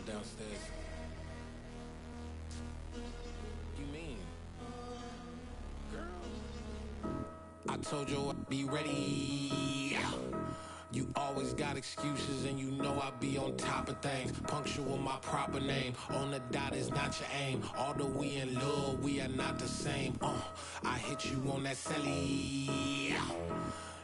downstairs. You mean? Girl, I told you I'd be ready. You always got excuses and you know I be on top of things. Punctual my proper name. On the dot is not your aim. Although we in love, we are not the same. I hit you on that celly.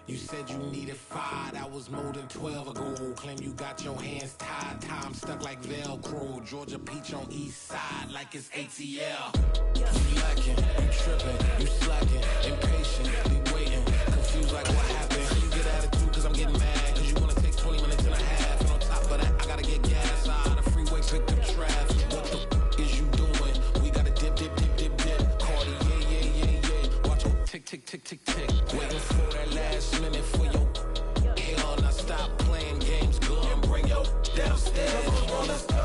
You said you needed 5, that was more than 12 ago. Claim you got your hands tied, time stuck like Velcro. Georgia peach on east side like it's ATL. You lacking, you tripping, you slacking, impatient, be waiting, confused like what happened. You get attitude cause I'm getting mad, cause you wanna take 20 minutes and a half. And on top of that, I gotta get gas out of the freeway, pick up traffic. What the is you doing? We gotta dip, dip, dip, dip, dip. Cardi, yeah. Watch your tick, tick, tick, tick, tick. Waiting for that last minute for your hell. Now stop playing games, go and bring your downstairs. Come on, girl, let's go.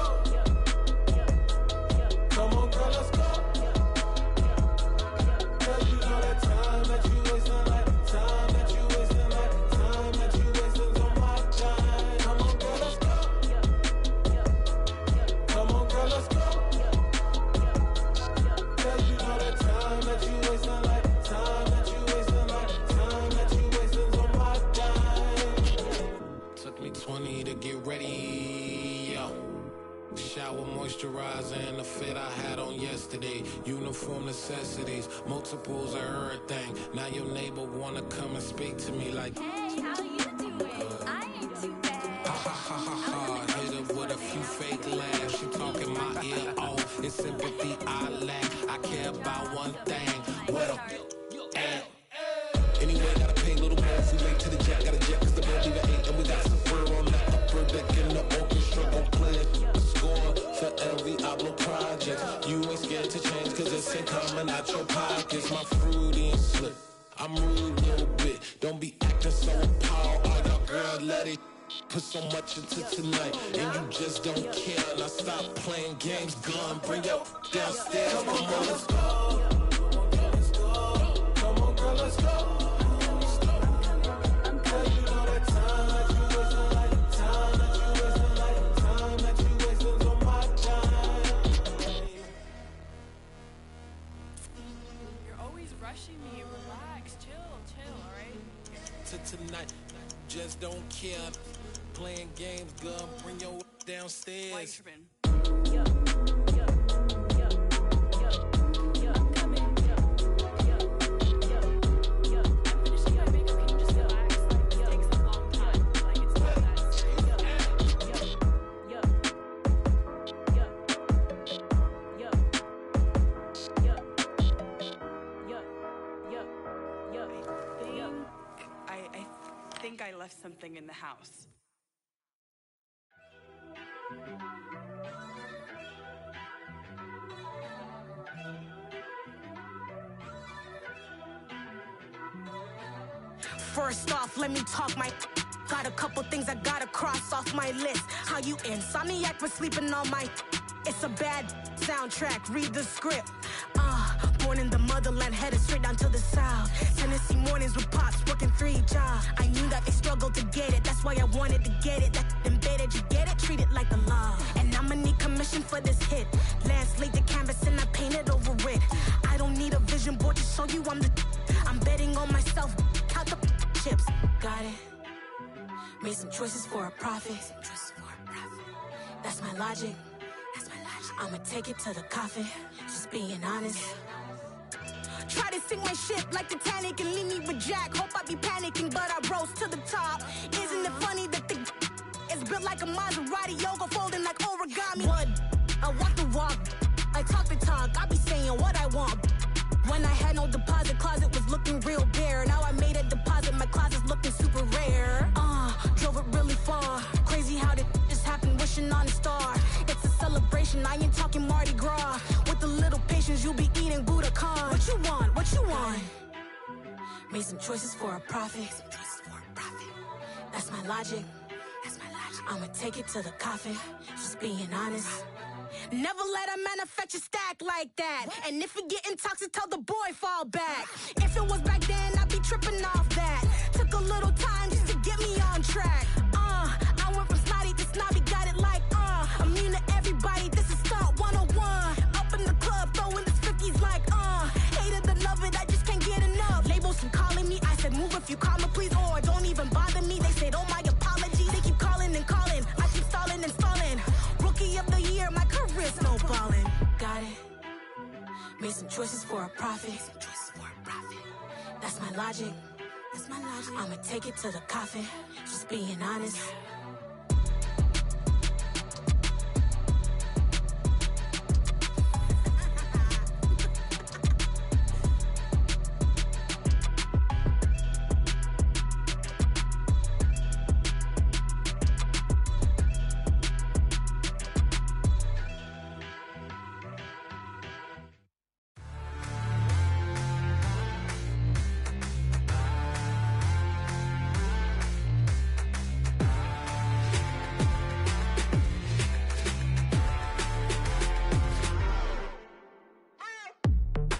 Come on, girl, let's go. Cause you know that time that you wasting, like time that you wasting, like time that you wasting on my time. Come on, girl, let's go. Come on, girl, let's go. Cause you know that time that you wasting, like time that you wasting, like time that you wasting on my time. Took me 20 to get ready, yo. Shower, moisturizer, and the fit I had on yesterday. Uniform necessities, multiples of everything. Now your neighbor wanna come and speak to me like, hey, how you doing? I ain't too bad. Ha ha ha ha ha. Hit her with a few fake laughs. She talking my ear off. It's sympathy I lack. I care about one thing. What up? Anyway, gotta pay a little more if we late to the jet. Gotta jet cause the boat leave at 8. And we got some fur on the upper deck. In the orchestra gon' play a score for every album project. You ain't scared to change cause it's ain't coming out your pockets. My fruity and slip, I'm rude a little bit. Don't be acting so appalled. All y'all girl, let it put so much into tonight. And you just don't care. Now stop playing games, gun, bring your downstairs. Come on, let's go. Come on, girl, let's go. Me, relax, chill, alright? Tonight, just don't care. Playing games, girl, bring your downstairs. Why you tripping? Yo, I'm coming. Yo, I'm finishing my makeup. Can you just relax? Like, this takes a long time. Like, it's not that serious. I think I left something in the house. First off, let me talk my. Got a couple things I gotta cross off my list. How you insomniac for sleeping on my. It's a bad soundtrack, read the script. Born in the motherland, headed straight down to the south. Tennessee mornings with pops, working 3 jobs. I knew that they struggled to get it, that's why I wanted to get it. That embedded, you get it, treat it like the law. And I'ma need commission for this hit. Lance laid the canvas and I painted over it. I don't need a vision board to show you I'm the. I'm betting on myself, count the chips. Got it. Made some choices for a profit. That's my logic. I'ma take it to the coffin, just being honest. Try to sink my ship like Titanic and leave me with Jack. Hope I be panicking, but I rose to the top. Isn't it funny that the is built like a Maserati, yoga folding like origami? What? I walk the walk, I talk the talk, I be saying what I want. When I had no deposit, closet was looking real bare. Now I made a deposit, my closet's looking super rare. Drove it really far. Crazy how did just happen, wishing on a star. It's a celebration, I ain't talking Mardi Gras. With a little patience, you'll be eating Budokan. What you want? What you want? Made some choices for a profit. That's my logic. I'ma take it to the coffin, just being honest. Never let a manufacture stack like that. And if it getting toxic, tell the boy fall back. If it was back then, I'd be tripping off that. Took a little time just to get me on track. I went from snotty to snobby, got it like immune to every Made some choices for a profit. That's my logic. I'ma take it to the coffin. Just being honest.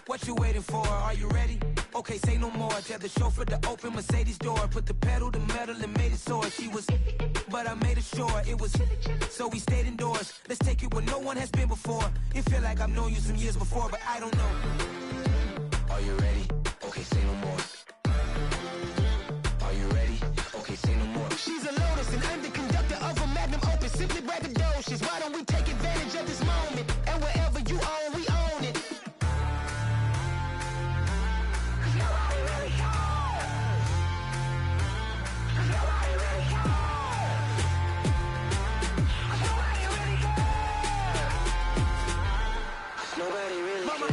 What you waiting for? Are you ready? Okay, say no more. Tell the chauffeur to open Mercedes door. Put the pedal to metal and made it soar. She was, but I made it sure it was. So we stayed indoors. Let's take it where no one has been before. It feel like I've known you some years before, but I don't know. Are you ready? Okay, say no more. Are you ready? Okay, say no more. She's a Lotus and I'm the conductor of a magnum opus. Simply braggadocious. Why don't we take advantage of this moment? And wherever you own, we own it.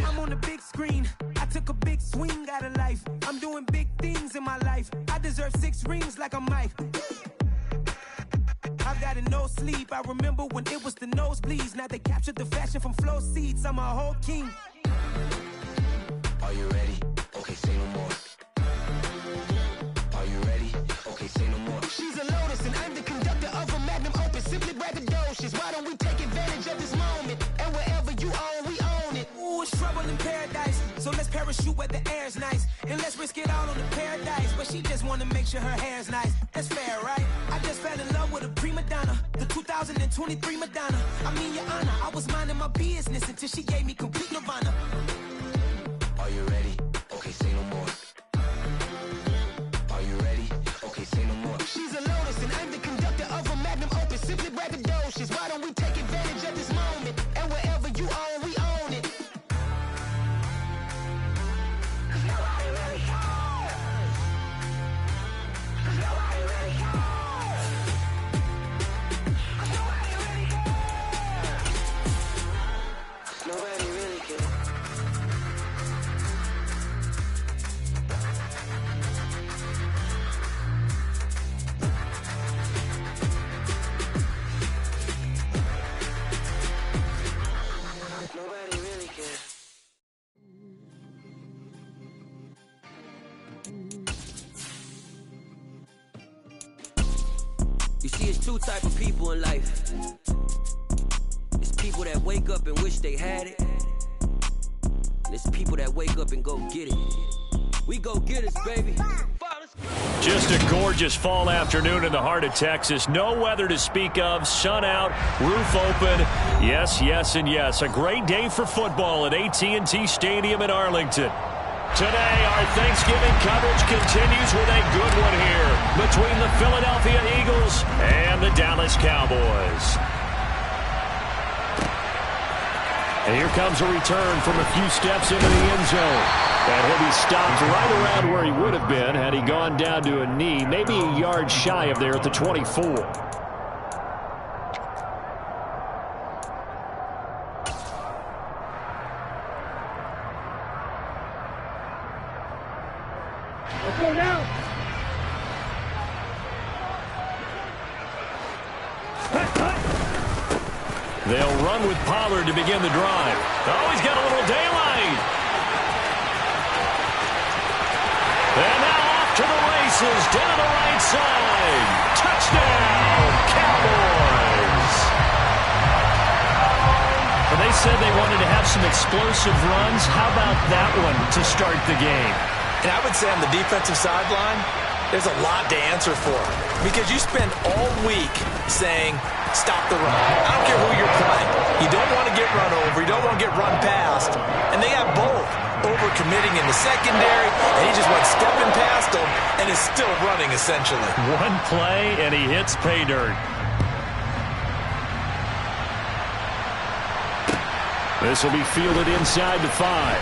I'm on the big screen. I took a big swing out of life. I'm doing big things in my life. I deserve 6 rings like I'm Mike. I've got no sleep. I remember when it was the nosebleeds. Now they captured the fashion from flow seats. I'm a whole king. Are you ready? Okay, say no more. Are you ready? Okay, say no more. She's a Lotus and I'm the conductor of a magnum opus. Simply braggadocious. Why don't we take advantage of this moment? And wherever you own, we own it. Ooh, it's trouble in paradise. So let's parachute where the air's nice. And let's risk it all on the paradise. But she just wanna make sure her hair's nice. That's fair, right? I just fell in love with a prima donna. The 2023 Madonna. I mean, your honor, I was minding my business until she gave me complete nirvana. Are you ready? Okay, say no more. Are you ready? Okay, say no more. She's a Lotus and I'm the conductor of a magnum opus. Simply braggadocious. Why don't we take advantage of this moment? And wherever you own, we own it. Nobody really cares. Nobody really cares. Nobody really cares. Nobody really cares. Nobody really cares. You see, it's 2 type of people in life. It's people that wake up and wish they had it. And it's people that wake up and go get it. We go get it, baby. Just a gorgeous fall afternoon in the heart of Texas. No weather to speak of. Sun out, roof open. Yes, yes, and yes. A great day for football at AT&T Stadium in Arlington. Today, our Thanksgiving coverage continues with a good one here between the Philadelphia Eagles and the Dallas Cowboys. And here comes a return from a few steps into the end zone. And he'll be stopped right around where he would have been had he gone down to a knee, maybe a yard shy of there at the 24. They'll run with Pollard to begin the drive. Oh, he's got a little daylight. And now off to the races, down the right side. Touchdown, Cowboys. Well, they said they wanted to have some explosive runs. How about that one to start the game? And I would say on the defensive sideline, there's a lot to answer for. Because you spend all week saying, stop the run. I don't care who you're playing. You don't want to get run over. You don't want to get run past. And they have both. Over-committing in the secondary, and he just went stepping past them and is still running, essentially. One play, and he hits pay dirt. This will be fielded inside the 5.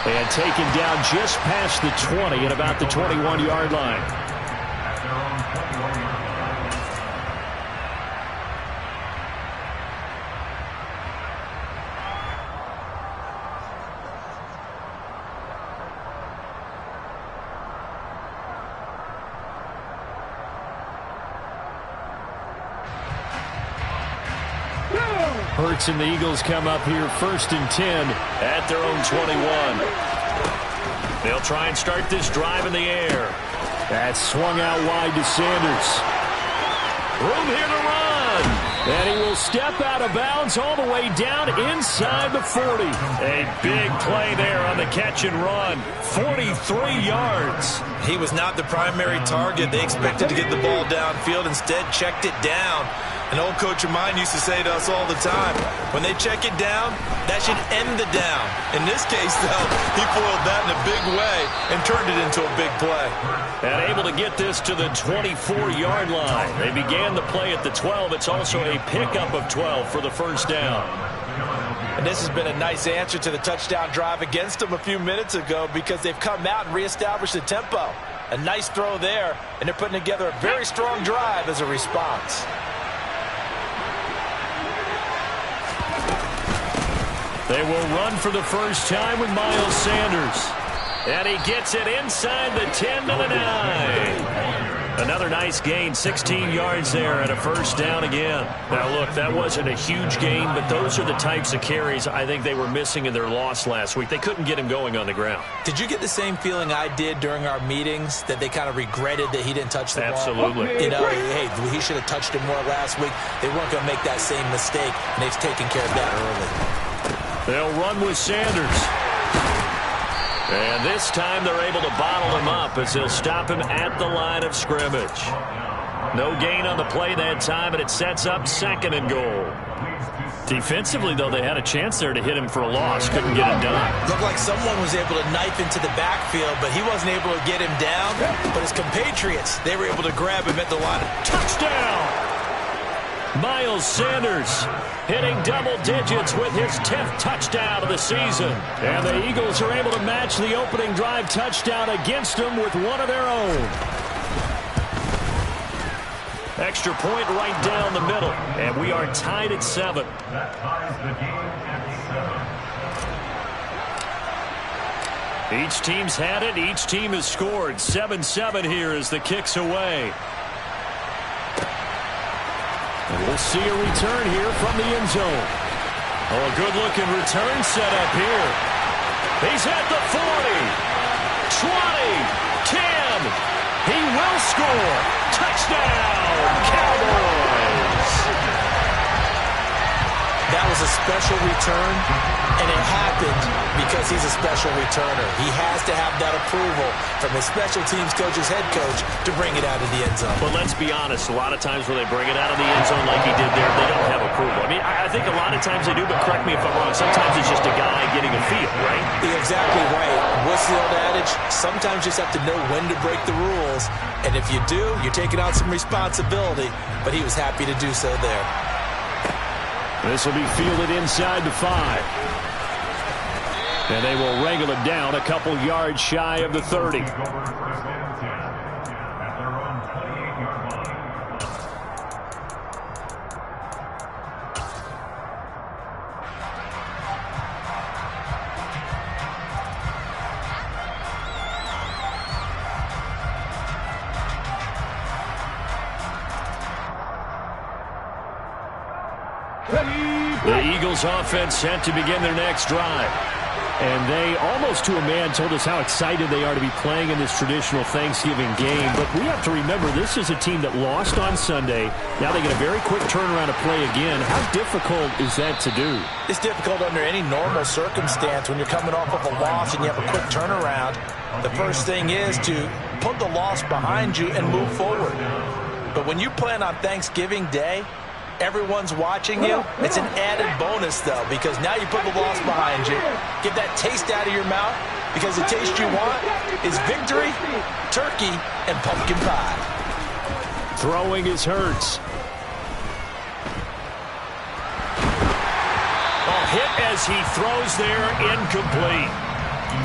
And taken down just past the 20 at about the 21-yard line. Hurts and the Eagles come up here 1st and 10 at their own 21. They'll try and start this drive in the air. That's swung out wide to Sanders. Room here to run. And he will step out of bounds all the way down inside the 40. A big play there on the catch and run. 43 yards. He was not the primary target. They expected to get the ball downfield. Instead, checked it down. An old coach of mine used to say to us all the time, when they check it down, that should end the down. In this case, though, he foiled that in a big way and turned it into a big play. And able to get this to the 24-yard line. They began the play at the 12. It's also a pickup of 12 for the first down. And this has been a nice answer to the touchdown drive against them a few minutes ago because they've come out and reestablished the tempo. A nice throw there, and they're putting together a very strong drive as a response. They will run for the first time with Miles Sanders. And he gets it inside the 10 to the 9. Another nice gain, 16 yards there and a first down again. Now, look, that wasn't a huge gain, but those are the types of carries I think they were missing in their loss last week. They couldn't get him going on the ground. Did you get the same feeling I did during our meetings, that they kind of regretted that he didn't touch the ball? Absolutely. You know, hey, he should have touched it more last week. They weren't going to make that same mistake, and they've taken care of that early. They'll run with Sanders. And this time they're able to bottle him up as they'll stop him at the line of scrimmage. No gain on the play that time, and it sets up 2nd and goal. Defensively, though, they had a chance there to hit him for a loss. Couldn't get it done. Looked like someone was able to knife into the backfield, but he wasn't able to get him down. But his compatriots, they were able to grab him at the line. Touchdown! Miles Sanders hitting double digits with his 10th touchdown of the season. And the Eagles are able to match the opening drive touchdown against them with one of their own. Extra point right down the middle. And we are tied at 7. Each team's had it. Each team has scored. 7-7 here as the kick's away. And we'll see a return here from the end zone. Oh, a good-looking return set up here. He's at the 40, 20, 10. He will score. Touchdown, Cowboys. That was a special return, and it happened because he's a special returner. He has to have that approval from his special teams coach's head coach to bring it out of the end zone. But let's be honest, a lot of times when they bring it out of the end zone like he did there, they don't have approval. I mean, I think a lot of times they do, but correct me if I'm wrong. Sometimes it's just a guy getting a feel, right? You're exactly right. What's the old adage? Sometimes you just have to know when to break the rules. And if you do, you're taking on some responsibility. But he was happy to do so there. This will be fielded inside the 5. And they will wrangle it down a couple yards shy of the 30. The Eagles offense set to begin their next drive. And they, almost to a man, told us how excited they are to be playing in this traditional Thanksgiving game. But we have to remember, this is a team that lost on Sunday. Now they get a very quick turnaround to play again. How difficult is that to do? It's difficult under any normal circumstance when you're coming off of a loss and you have a quick turnaround. The first thing is to put the loss behind you and move forward. But when you plan on Thanksgiving Day, everyone's watching you. It's an added bonus, though, because now you put the loss behind you. Get that taste out of your mouth, because the taste you want is victory, turkey, and pumpkin pie. Throwing is Hurts. hit as he throws there, incomplete.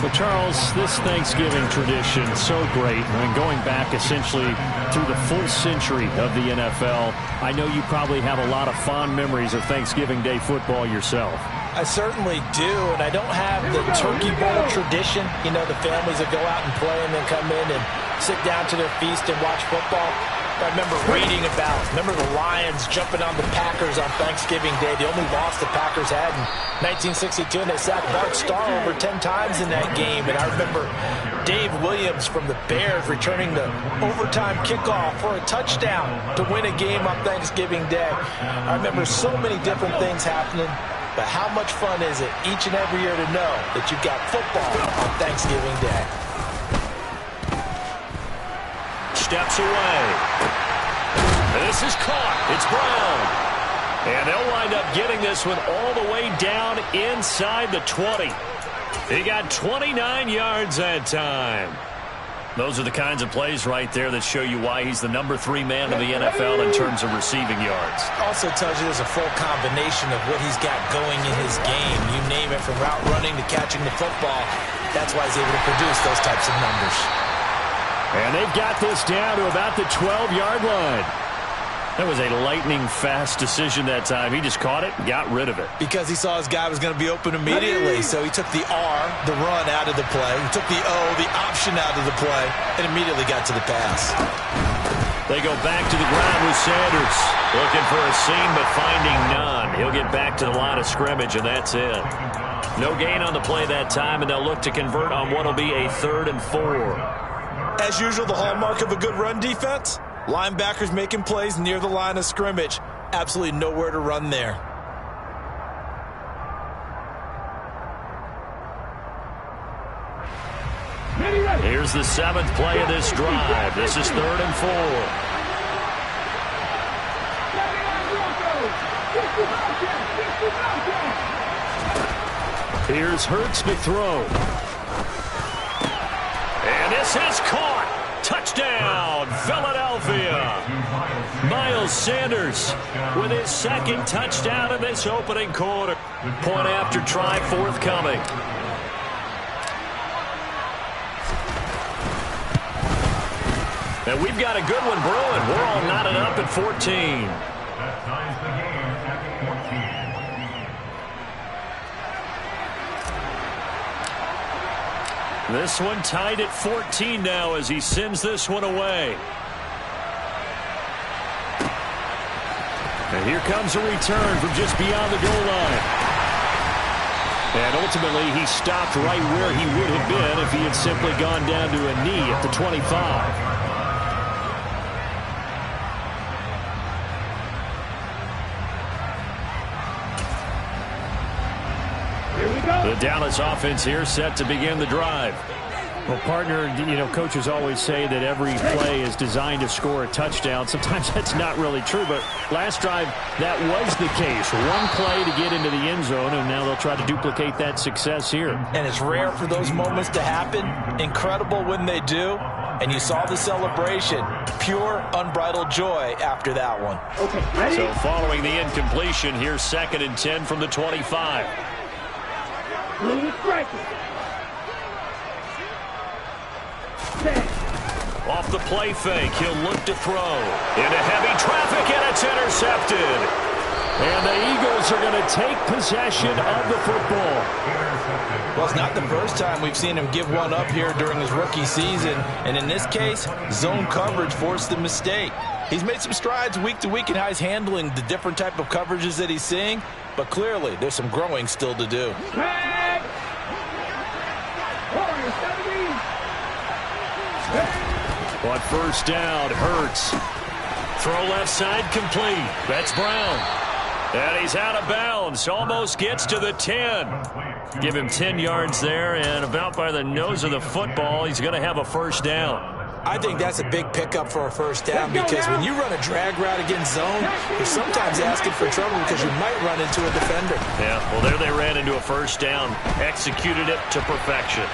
Well, Charles, this Thanksgiving tradition, so great. I mean, going back essentially through the full century of the NFL, I know you probably have a lot of fond memories of Thanksgiving Day football yourself. I certainly do, and I don't have the Turkey Bowl tradition. You know, the families that go out and play and then come in and sit down to their feast and watch football. I remember reading remember the Lions jumping on the Packers on Thanksgiving Day. The only loss the Packers had in 1962, and they sacked Bart Starr over 10 times in that game. And I remember Dave Williams from the Bears returning the overtime kickoff for a touchdown to win a game on Thanksgiving Day. I remember so many different things happening, but how much fun is it each and every year to know that you've got football on Thanksgiving Day? Steps away. This is caught. It's Brown. And they'll wind up getting this one all the way down inside the 20. He got 29 yards that time. Those are the kinds of plays right there that show you why he's the number 3 man in the NFL in terms of receiving yards. Also tells you there's a full combination of what he's got going in his game. You name it, from route running to catching the football. That's why he's able to produce those types of numbers. And they've got this down to about the 12-yard line. That was a lightning-fast decision that time. He just caught it and got rid of it. Because he saw his guy was going to be open immediately, so he took the R, the run, out of the play. He took the O, the option, out of the play, and immediately got to the pass. They go back to the ground with Sanders. Looking for a seam, but finding none. He'll get back to the line of scrimmage, and that's it. No gain on the play that time, and they'll look to convert on what will be a 3rd and 4. As usual, the hallmark of a good run defense, linebackers making plays near the line of scrimmage. Absolutely nowhere to run there. Here's the 7th play of this drive. This is 3rd and 4. Here's Hurts to throw. And this is caught. Touchdown, Philadelphia. Miles Sanders with his 2nd touchdown in this opening quarter. Point after try forthcoming. And we've got a good one brewing. We're all knotted up at 14. This one tied at 14 now as he sends this one away. And here comes a return from just beyond the goal line. And ultimately, he stopped right where he would have been if he had simply gone down to a knee at the 25. The Dallas offense here set to begin the drive. Well, partner, you know, coaches always say that every play is designed to score a touchdown. Sometimes that's not really true, but last drive, that was the case. One play to get into the end zone, and now they'll try to duplicate that success here. And it's rare for those moments to happen. Incredible when they do. And you saw the celebration. Pure, unbridled joy after that one. Okay, ready? So following the incompletion, here's 2nd and 10 from the 25. Off the play fake, he'll look to throw. Into heavy traffic, and it's intercepted. And the Eagles are going to take possession of the football. Well, it's not the first time we've seen him give one up here during his rookie season. And in this case, zone coverage forced the mistake. He's made some strides week to week in how he's handling the different type of coverages that he's seeing. But clearly, there's some growing still to do. On 1st down, Hurts. Throw left side complete. That's Brown. And he's out of bounds. Almost gets to the 10. Give him 10 yards there, and about by the nose of the football, he's going to have a 1st down. I think that's a big pickup for a 1st down, because when you run a drag route against zone, you're sometimes asking for trouble because you might run into a defender. Yeah, well, there they ran into a 1st down. Executed it to perfection.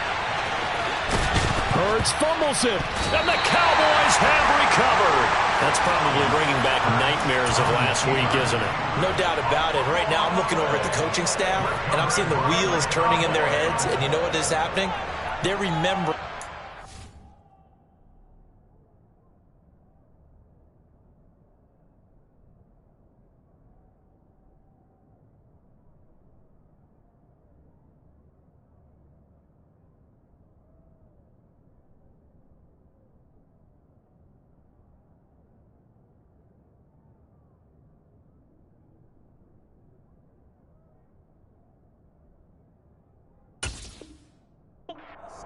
Hurts fumbles it, and the Cowboys have recovered. That's probably bringing back nightmares of last week, isn't it? No doubt about it. Right now I'm looking over at the coaching staff, and I'm seeing the wheels turning in their heads, and you know what is happening? They're remembering.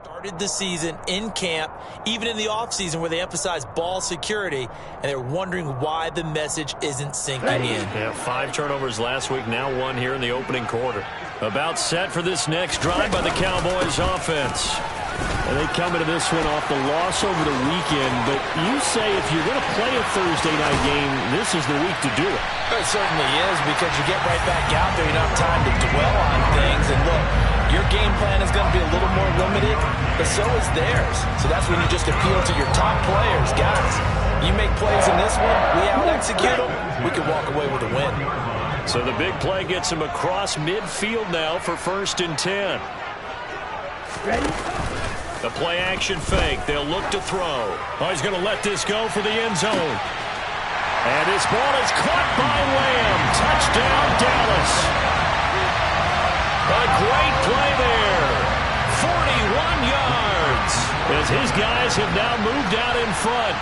Started the season in camp, even in the offseason where they emphasize ball security, and they're wondering why the message isn't sinking in. Yeah, 5 turnovers last week, now 1 here in the opening quarter. About set for this next drive by the Cowboys offense. And they come into this one off the loss over the weekend, but you say if you're going to play a Thursday night game, this is the week to do it. It certainly is, because you get right back out there, you don't have time to dwell on things, and look, your game plan is going to be a little more limited, but so is theirs. So that's when you just appeal to your top players. Guys, you make plays in this one, we out-execute them, we can walk away with a win. So the big play gets him across midfield now for 1st and 10. Ready? The play-action fake. They'll look to throw. Oh, he's going to let this go for the end zone. And his ball is caught by Lamb. Touchdown, Dallas. A great play there. 41 yards. As his guys have now moved out in front.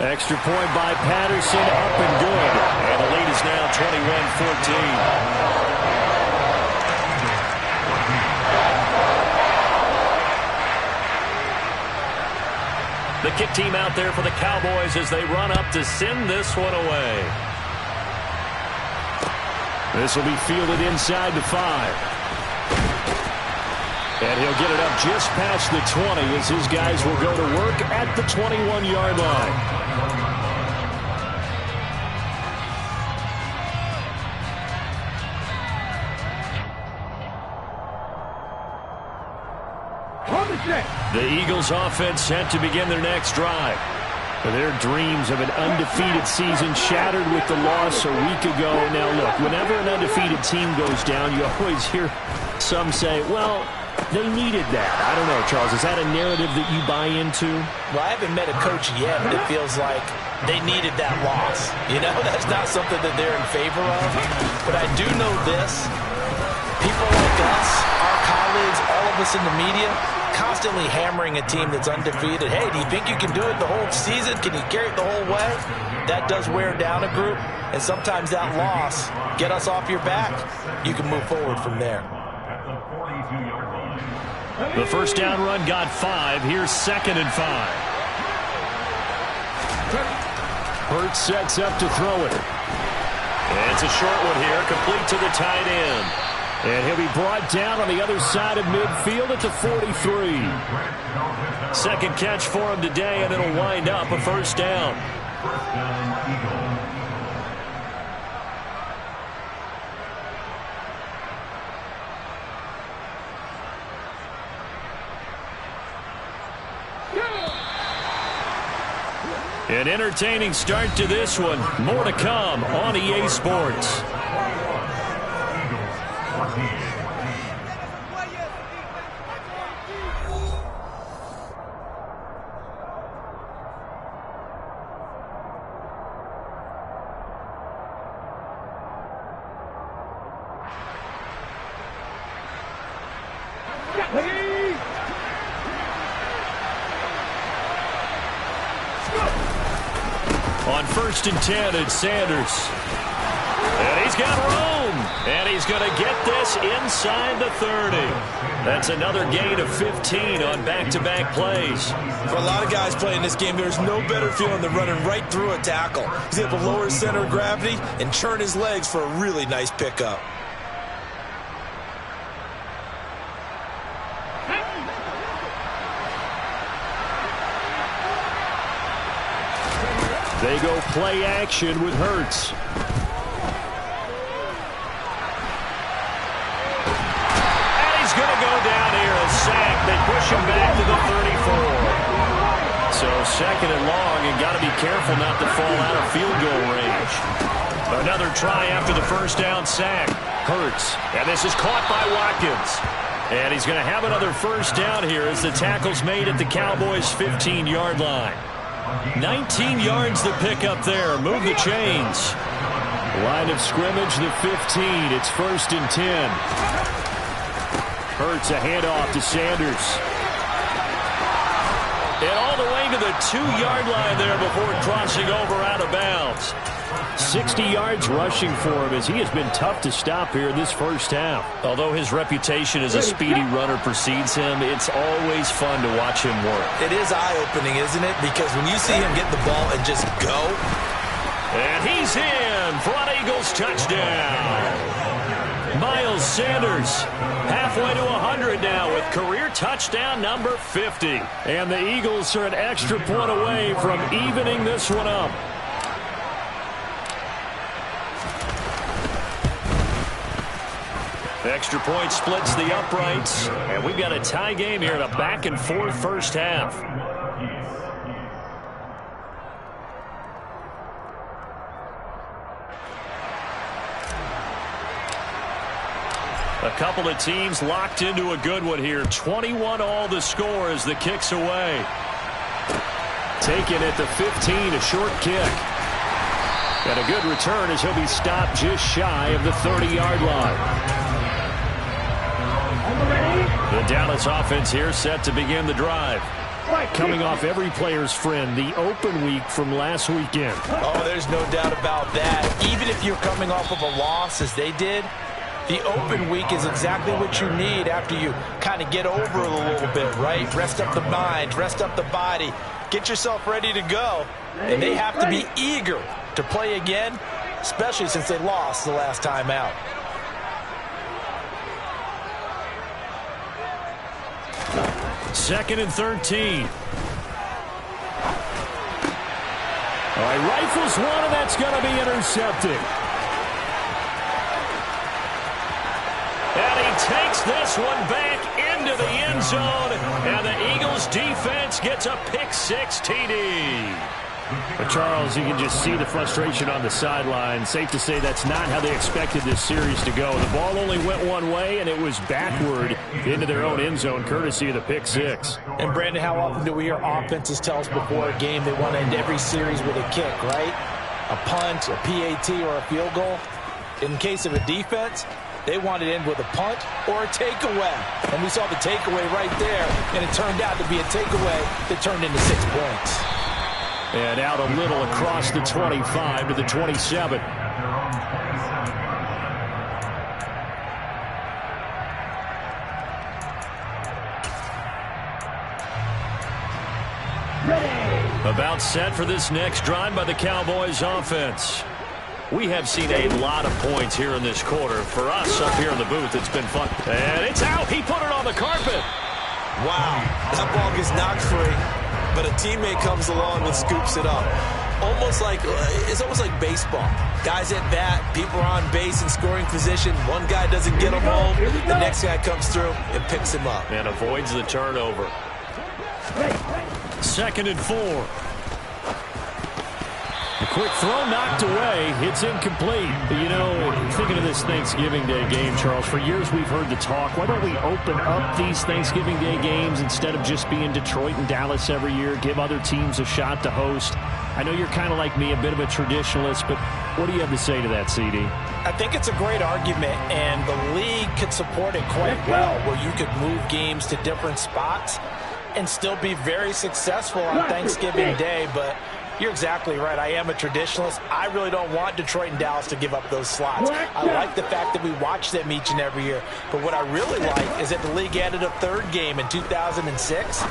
Extra point by Patterson, up and good. And the lead is now 21-14. The kick team out there for the Cowboys as they run up to send this one away. This will be fielded inside the 5. And he'll get it up just past the 20 as his guys will go to work at the 21-yard line. The Eagles offense set to begin their next drive. Their dreams of an undefeated season shattered with the loss a week ago. Now look, whenever an undefeated team goes down, you always hear some say, well, they needed that. I don't know, Charles, is that a narrative that you buy into? Well, I haven't met a coach yet that feels like they needed that loss. You know, that's not something that they're in favor of. But I do know this. People like us, our colleagues, all of us in the media, constantly hammering a team that's undefeated. Hey, do you think you can do it the whole season? Can you carry it the whole way? That does wear down a group, and sometimes that loss get us off your back. You can move forward from there. The first down run got 5. Here's 2nd and 5. Hurts sets up to throw it. And it's a short one here, complete to the tight end. And he'll be brought down on the other side of midfield at the 43. Second catch for him today, and it'll wind up a first down. An entertaining start to this one. More to come on EA Sports. On 1st and 10, it's Sanders. And he's got room. And he's going to get this inside the 30. That's another gain of 15 on back-to-back plays. For a lot of guys playing this game, there's no better feeling than running right through a tackle. He's able to lower his center of gravity and churn his legs for a really nice pickup. They go play action with Hurts. And he's going to go down here, a sack. They push him back to the 34. So second and long, and got to be careful not to fall out of field goal range. Another try after the first down sack. Hurts, and this is caught by Watkins. And he's going to have another first down here as the tackle's made at the Cowboys' 15-yard line. 19 yards to pick up there. Move the chains. Line of scrimmage, the 15. It's 1st and 10. Hurts, a handoff to Sanders. And all the way to the 2-yard line there before crossing over out of bounds. 60 yards rushing for him as he has been tough to stop here in this first half. Although his reputation as a speedy runner precedes him, it's always fun to watch him work. It is eye-opening, isn't it? Because when you see him get the ball and just go. And he's in for an Eagles touchdown. Miles Sanders halfway to 100 now with career touchdown number 50. And the Eagles are an extra point away from evening this one up. Extra point splits the uprights, and we've got a tie game here in a back-and-forth first half. A couple of teams locked into a good one here. 21 all the score as the kick's away. Taken at the 15, a short kick. And a good return as he'll be stopped just shy of the 30-yard line. The Dallas offense here set to begin the drive. Coming off every player's friend, the open week from last weekend. Oh, there's no doubt about that. Even if you're coming off of a loss as they did, the open week is exactly what you need after you kind of get over it a little bit, right? Rest up the mind, rest up the body, get yourself ready to go. And they have to be eager to play again, especially since they lost the last time out. Second and 13. All right, rifles one, and that's going to be intercepted. And he takes this one back into the end zone, and the Eagles defense gets a pick-6 TD. But Charles, you can just see the frustration on the sideline. Safe to say that's not how they expected this series to go. The ball only went one way, and it was backward into their own end zone, courtesy of the pick-6. And, Brandon, how often do we hear offenses tell us before a game they want to end every series with a kick, right? A punt, a PAT, or a field goal. In case of a defense, they want to end with a punt or a takeaway. And we saw the takeaway right there, and it turned out to be a takeaway that turned into 6 points. And out a little across the 25 to the 27. About set for this next drive by the Cowboys offense. We have seen a lot of points here in this quarter. For us up here in the booth, it's been fun. And it's out. He put it on the carpet. Wow, that ball gets knocked free, but a teammate comes along and scoops it up. It's almost like baseball. Guys at bat, people are on base in scoring position. One guy doesn't get him home. The next guy comes through and picks him up. And avoids the turnover. Second and 4. A quick throw knocked away. It's incomplete. You know, thinking of this Thanksgiving Day game, Charles, for years we've heard the talk. Why don't we open up these Thanksgiving Day games instead of just being Detroit and Dallas every year? Give other teams a shot to host. I know you're kind of like me, a bit of a traditionalist, but what do you have to say to that, CD? I think it's a great argument, and the league could support it quite well, where you could move games to different spots and still be very successful on Thanksgiving Day, but you're exactly right. I am a traditionalist. I really don't want Detroit and Dallas to give up those slots. I like the fact that we watch them each and every year. But what I really like is that the league added a third game in 2006.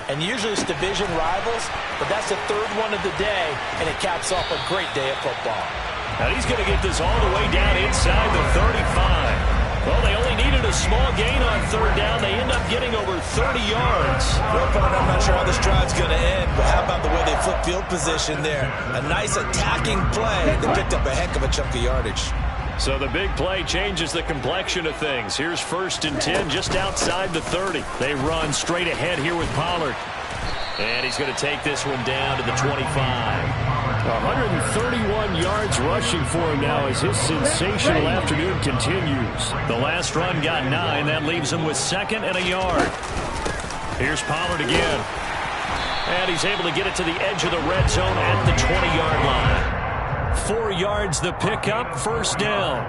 And usually it's division rivals, but that's the third one of the day, and it caps off a great day of football. And he's going to get this all the way down inside the 35. Well, they only needed a small gain on third down. They end up getting over 30 yards. Well, I'm not sure how this drive's going to end, but how about the way they flip field position there? A nice attacking play. They picked up a heck of a chunk of yardage. So the big play changes the complexion of things. Here's 1st and 10 just outside the 30. They run straight ahead here with Pollard. And he's going to take this one down to the 25. 131 yards rushing for him now as his sensational afternoon continues. The last run got 9. That leaves him with 2nd and a yard. Here's Pollard again. And he's able to get it to the edge of the red zone at the 20-yard line. 4 yards the pickup, 1st down.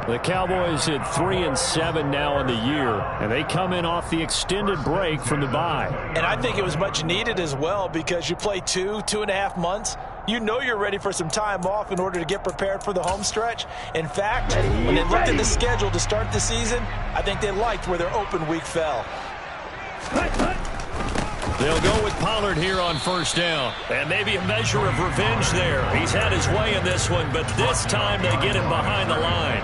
The Cowboys at 3-7 now in the year, and they come in off the extended break from the bye. And I think it was much needed as well because you play 2.5 months. You know you're ready for some time off in order to get prepared for the home stretch. In fact, when they looked at the schedule to start the season, I think they liked where their open week fell. They'll go with Pollard here on 1st down. And maybe a measure of revenge there. He's had his way in this one, but this time they get him behind the line.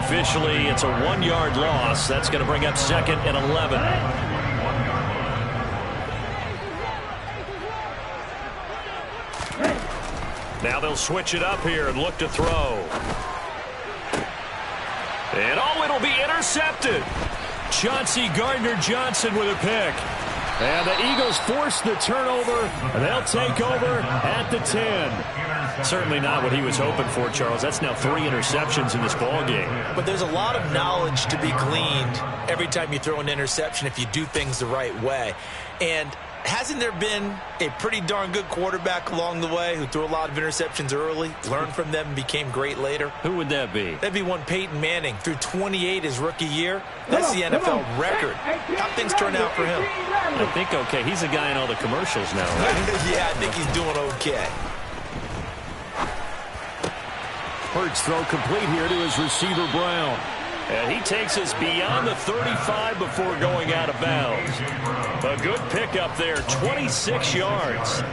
Officially, it's a 1-yard loss. That's going to bring up 2nd and 11. Now they'll switch it up here and look to throw. And it'll be intercepted. Chauncey Gardner-Johnson with a pick. And the Eagles force the turnover. They'll take over at the 10. Certainly not what he was hoping for, Charles. That's now 3 interceptions in this ball game. But there's a lot of knowledge to be gleaned every time you throw an interception if you do things the right way. And hasn't there been a pretty darn good quarterback along the way who threw a lot of interceptions early, learned from them, and became great later? Who would that be? That'd be one Peyton Manning. Threw 28 his rookie year. That's the NFL record. How'd things turn out for him? I think okay. He's a guy in all the commercials now, right? Yeah, I think he's doing okay. Hurts throw complete here to his receiver, Brown. And he takes us beyond the 35 before going out of bounds. A good pickup there, 26 yards.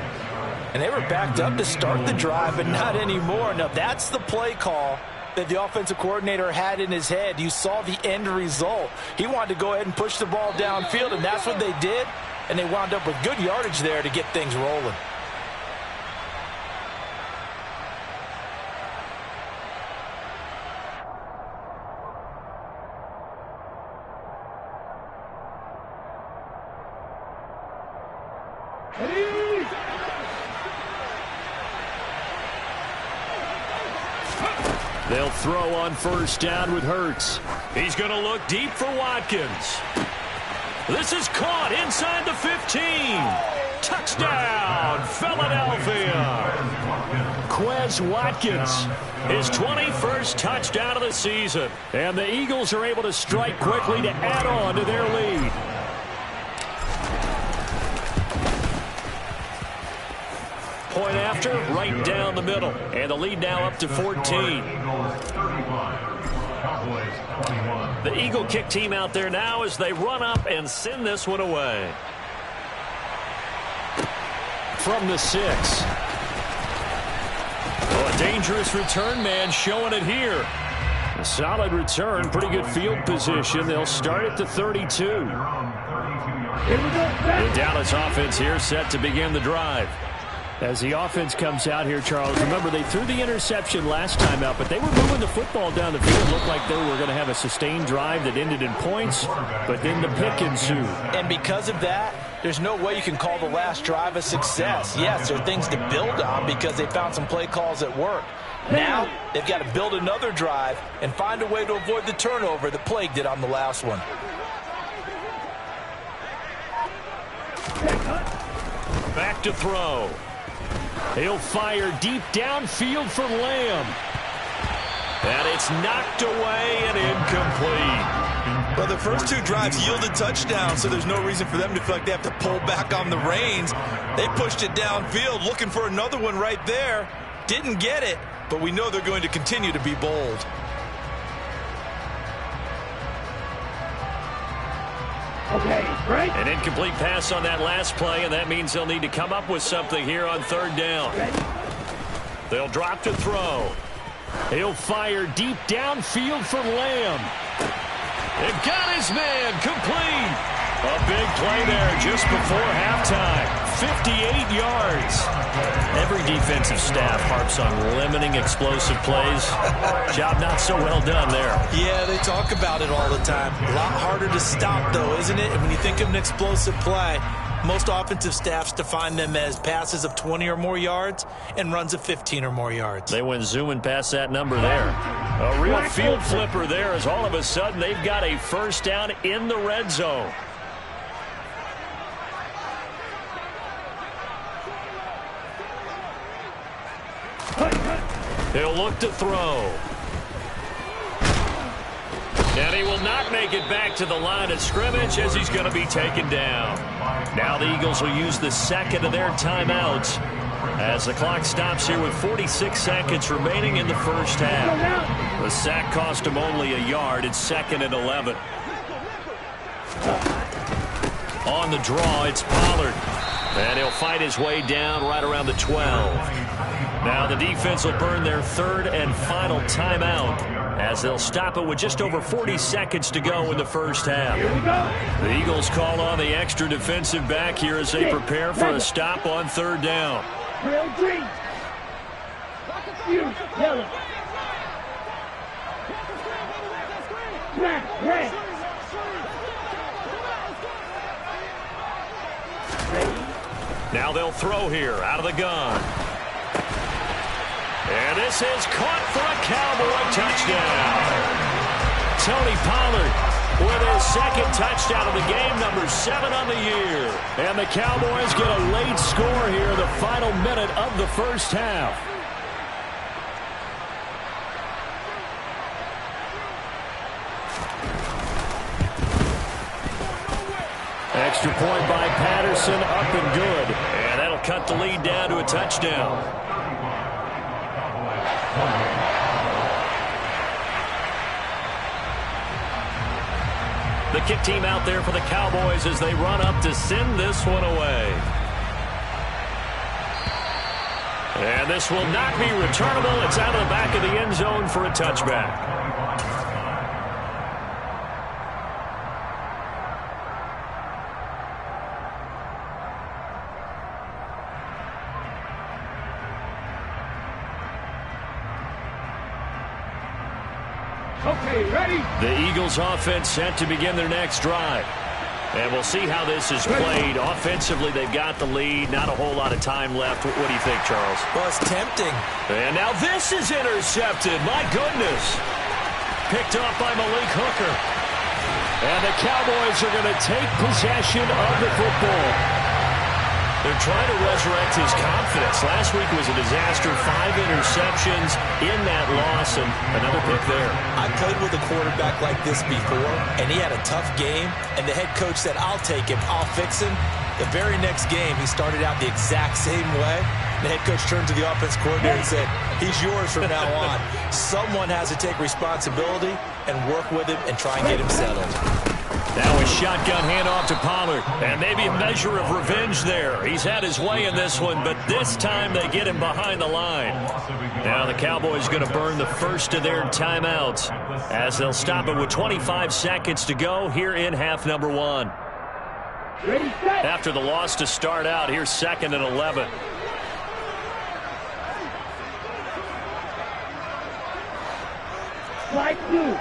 And they were backed up to start the drive, but not anymore. Now, that's the play call that the offensive coordinator had in his head. You saw the end result. He wanted to go ahead and push the ball downfield, and that's what they did. And they wound up with good yardage there to get things rolling. They'll throw on 1st down with Hurts. He's going to look deep for Watkins. This is caught inside the 15. Touchdown, Philadelphia. Quez Watkins, his 21st touchdown of the season. And the Eagles are able to strike quickly to add on to their lead. Point after, right down the middle. And the lead now up to 14. The Eagle kick team out there now as they run up and send this one away. From the 6. Oh, a dangerous return man showing it here. A solid return, pretty good field position. They'll start at the 32. And Dallas offense here set to begin the drive. As the offense comes out here, Charles, remember they threw the interception last time out, but they were moving the football down the field. It looked like they were going to have a sustained drive that ended in points, but then the pick ensued. And because of that, there's no way you can call the last drive a success. Yes, there are things to build on because they found some play calls that work. Now, they've got to build another drive and find a way to avoid the turnover that plagued it on the last one. Back to throw. He'll fire deep downfield for Lamb. And it's knocked away and incomplete. Well, the first 2 drives yielded touchdowns, so there's no reason for them to feel like they have to pull back on the reins. They pushed it downfield, looking for another one right there. Didn't get it, but we know they're going to continue to be bold. Okay, right. An incomplete pass on that last play, and that means they'll need to come up with something here on 3rd down. They'll drop to throw. He'll fire deep downfield for Lamb. They've got his man complete. A big play there just before halftime. 58 yards. Every defensive staff harps on limiting explosive plays. Job not so well done there. Yeah, they talk about it all the time. A lot harder to stop, though, isn't it? And when you think of an explosive play, Most offensive staffs define them as passes of 20 or more yards and runs of 15 or more yards. They went zooming past that number there. A real field flipper there as all of a sudden they've got a first down in the red zone. He'll look to throw. And he will not make it back to the line of scrimmage as he's going to be taken down. Now the Eagles will use the second of their timeouts as the clock stops here with 46 seconds remaining in the first half. The sack cost him only a yard. It's 2nd and 11. On the draw, it's Pollard. And he'll fight his way down right around the 12. Now the defense will burn their 3rd and final timeout as they'll stop it with just over 40 seconds to go in the first half. The Eagles call on the extra defensive back here as they prepare for a stop on 3rd down. Now they'll throw here out of the gun. And this is caught for a Cowboy touchdown. Tony Pollard with his 2nd touchdown of the game, number 7 on the year. And the Cowboys get a late score here in the final minute of the first half. Extra point by Patterson, up and good. And that'll cut the lead down to a touchdown. The kick team out there for the Cowboys as they run up to send this one away. And this will not be returnable. It's out of the back of the end zone for a touchback. The Eagles offense set to begin their next drive. And we'll see how this is played. Offensively, they've got the lead. Not a whole lot of time left. What do you think, Charles? Well, it's tempting. And now this is intercepted. My goodness. Picked off by Malik Hooker. And the Cowboys are going to take possession of the football. They're trying to resurrect his confidence. Last week was a disaster. 5 interceptions in that loss, and another pick there. I played with a quarterback like this before, and he had a tough game, and the head coach said, I'll take him, I'll fix him. The very next game, he started out the exact same way. The head coach turned to the offense coordinator and said, he's yours from now on. Someone has to take responsibility and work with him and try and get him settled. Now a shotgun handoff to Pollard, and maybe a measure of revenge there. He's had his way in this one, but this time they get him behind the line. Now the Cowboys going to burn the first of their timeouts as they'll stop it with 25 seconds to go here in half number 1. After the loss to start out, here's 2nd and 11. Slide 2.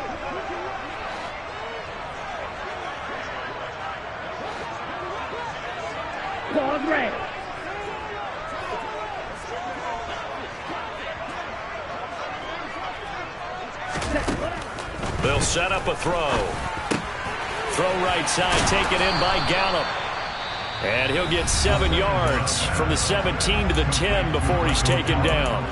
Red. They'll set up a throw. Throw right side, taken in by Gallup. And he'll get 7 yards from the 17 to the 10 before he's taken down.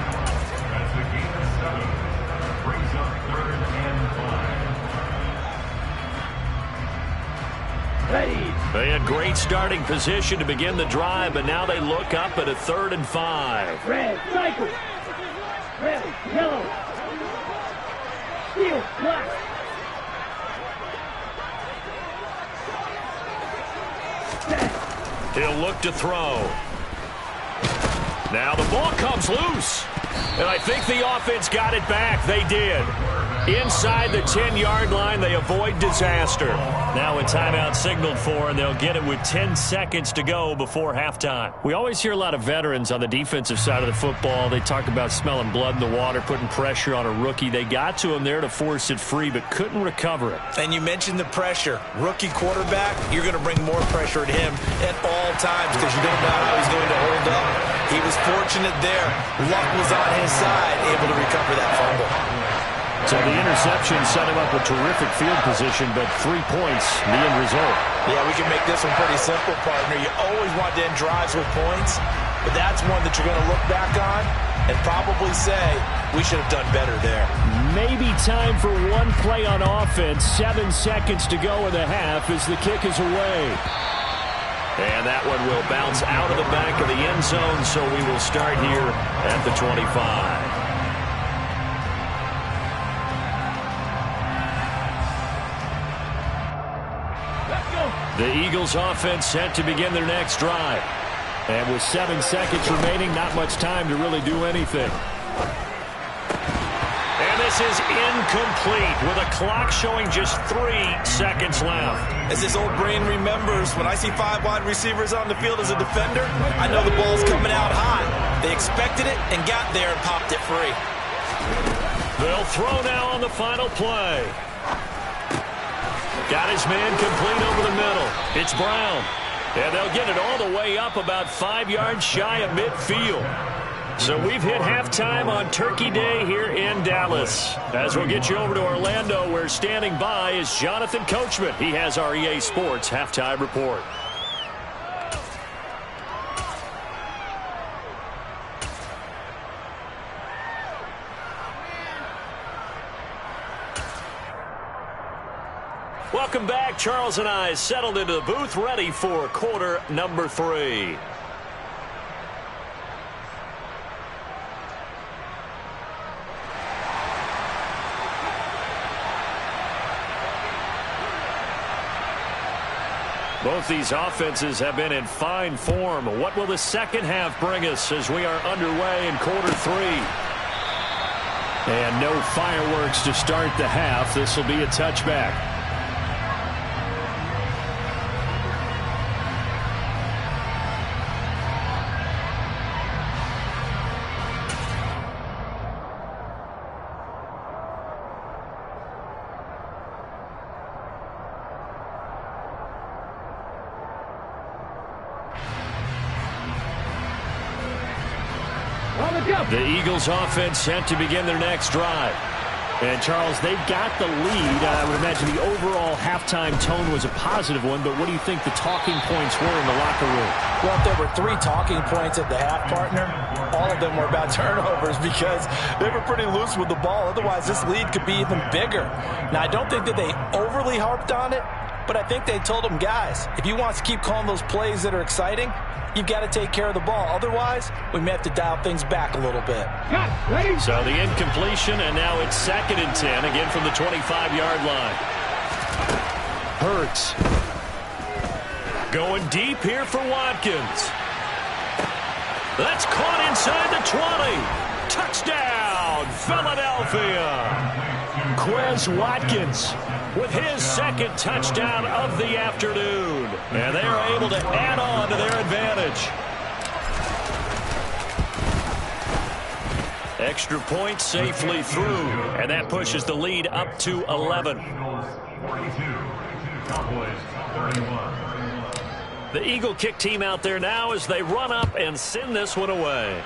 They had great starting position to begin the drive, but now they look up at a 3rd and 5. Red, cycle. Red, yellow. Steel, black. He'll look to throw. Now the ball comes loose. And I think the offense got it back. They did. Inside the 10-yard line, they avoid disaster. Now a timeout signaled for, and they'll get it with 10 seconds to go before halftime. We always hear a lot of veterans on the defensive side of the football. They talk about smelling blood in the water, putting pressure on a rookie. They got to him there to force it free, but couldn't recover it. And you mentioned the pressure. Rookie quarterback, you're going to bring more pressure at him at all times because you don't know how he's going to hold up. He was fortunate there. Luck was on his side, able to recover that fumble. So the interception set him up with terrific field position, but 3 points, the end result. Yeah, we can make this one pretty simple, partner. You always want to end drives with points, but that's one that you're going to look back on and probably say, we should have done better there. Maybe time for one play on offense. 7 seconds to go in the half as the kick is away. And that one will bounce out of the back of the end zone, so we will start here at the 25. The Eagles offense set to begin their next drive. And with 7 seconds remaining, not much time to really do anything. And this is incomplete with a clock showing just 3 seconds left. As this old brain remembers, when I see 5 wide receivers on the field as a defender, I know the ball's coming out high. They expected it and got there and popped it free. They'll throw now on the final play. Got his man complete over the middle. It's Brown. And they'll get it all the way up about 5 yards shy of midfield. So we've hit halftime on Turkey Day here in Dallas. As we'll get you over to Orlando, where standing by is Jonathan Coachman. He has our EA Sports halftime report. Welcome back. Charles and I settled into the booth, ready for quarter number 3. Both these offenses have been in fine form. What will the second half bring us as we are underway in quarter 3? And no fireworks to start the half. This will be a touchback. The Eagles offense set to begin their next drive. And, Charles, they've got the lead. I would imagine the overall halftime tone was a positive one, but what do you think the talking points were in the locker room? Well, if there were 3 talking points at the half, partner, all of them were about turnovers because they were pretty loose with the ball. Otherwise, this lead could be even bigger. Now, I don't think that they overly harped on it, but I think they told them, guys, if you want to keep calling those plays that are exciting, you've got to take care of the ball. Otherwise, we may have to dial things back a little bit. So the incompletion, and now it's 2nd and 10, again from the 25-yard line. Hurts. Going deep here for Watkins. That's caught inside the 20. Touchdown, Philadelphia. Quez Watkins with his 2nd touchdown of the afternoon. And they are able to add on to their advantage. Extra point safely through. And that pushes the lead up to 11. The Eagle kick team out there now as they run up and send this one away.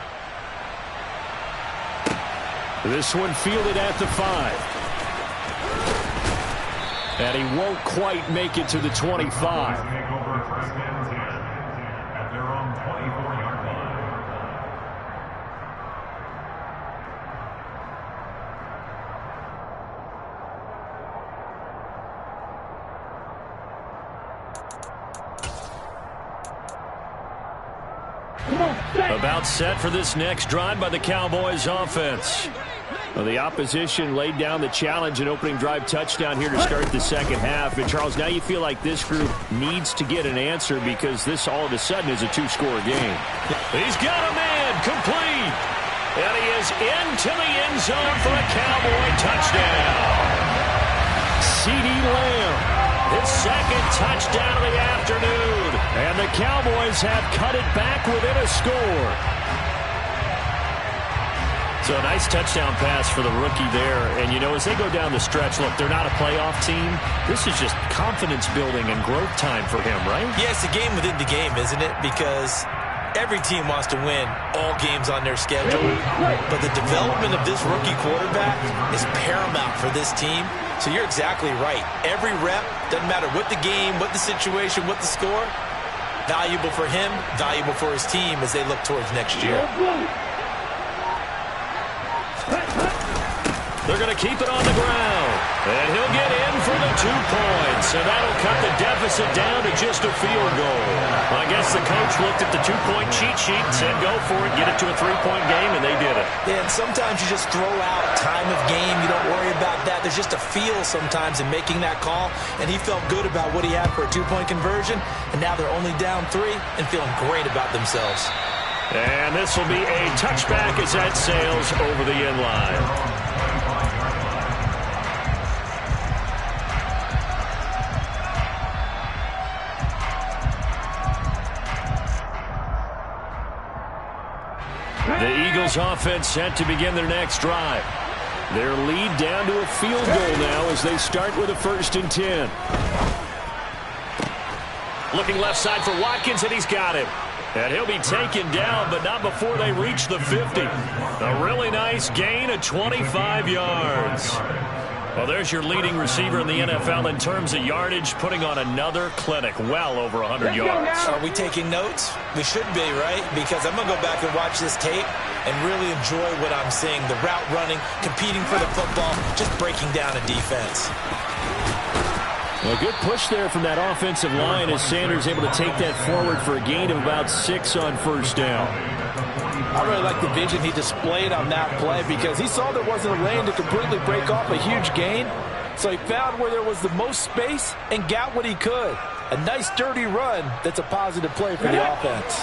This one fielded at the 5. And he won't quite make it to the 25. About set for this next drive by the Cowboys offense. Well, the opposition laid down the challenge, an opening drive touchdown here to start the second half. And, Charles, now you feel like this group needs to get an answer because this all of a sudden is a 2-score game. He's got a man complete. And he is into the end zone for a Cowboy touchdown. CeeDee Lamb, his second touchdown of the afternoon. And the Cowboys have cut it back within a score. So a nice touchdown pass for the rookie there. And, you know, as they go down the stretch, look, they're not a playoff team. This is just confidence building and growth time for him, right? Yeah, it's a game within the game, isn't it? Because every team wants to win all games on their schedule. But the development of this rookie quarterback is paramount for this team. So you're exactly right. Every rep, doesn't matter what the game, what the situation, what the score, valuable for him, valuable for his team as they look towards next year. They're going to keep it on the ground. And he'll get in for the 2 points. And that'll cut the deficit down to just a field goal. Well, I guess the coach looked at the 2-point cheat sheet and said, go for it, get it to a 3-point game, and they did it. Yeah, and sometimes you just throw out time of game. You don't worry about that. There's just a feel sometimes in making that call. And he felt good about what he had for a 2-point conversion. And now they're only down 3 and feeling great about themselves. And this will be a touchback as that sails over the end line. The Eagles offense set to begin their next drive. Their lead down to a field goal now as they start with a 1st and 10. Looking left side for Watkins, and he's got him. And he'll be taken down, but not before they reach the 50. A really nice gain of 25 yards. Well, there's your leading receiver in the NFL in terms of yardage, putting on another clinic, well over 100 yards. Are we taking notes? We should be, right? Because I'm going to go back and watch this tape and really enjoy what I'm seeing. The route running, competing for the football, just breaking down a defense. A good push there from that offensive line as Sanders able to take that forward for a gain of about 6 on 1st down. I really like the vision he displayed on that play because he saw there wasn't a lane to completely break off a huge gain. So he found where there was the most space and got what he could. A nice, dirty run that's a positive play for the offense.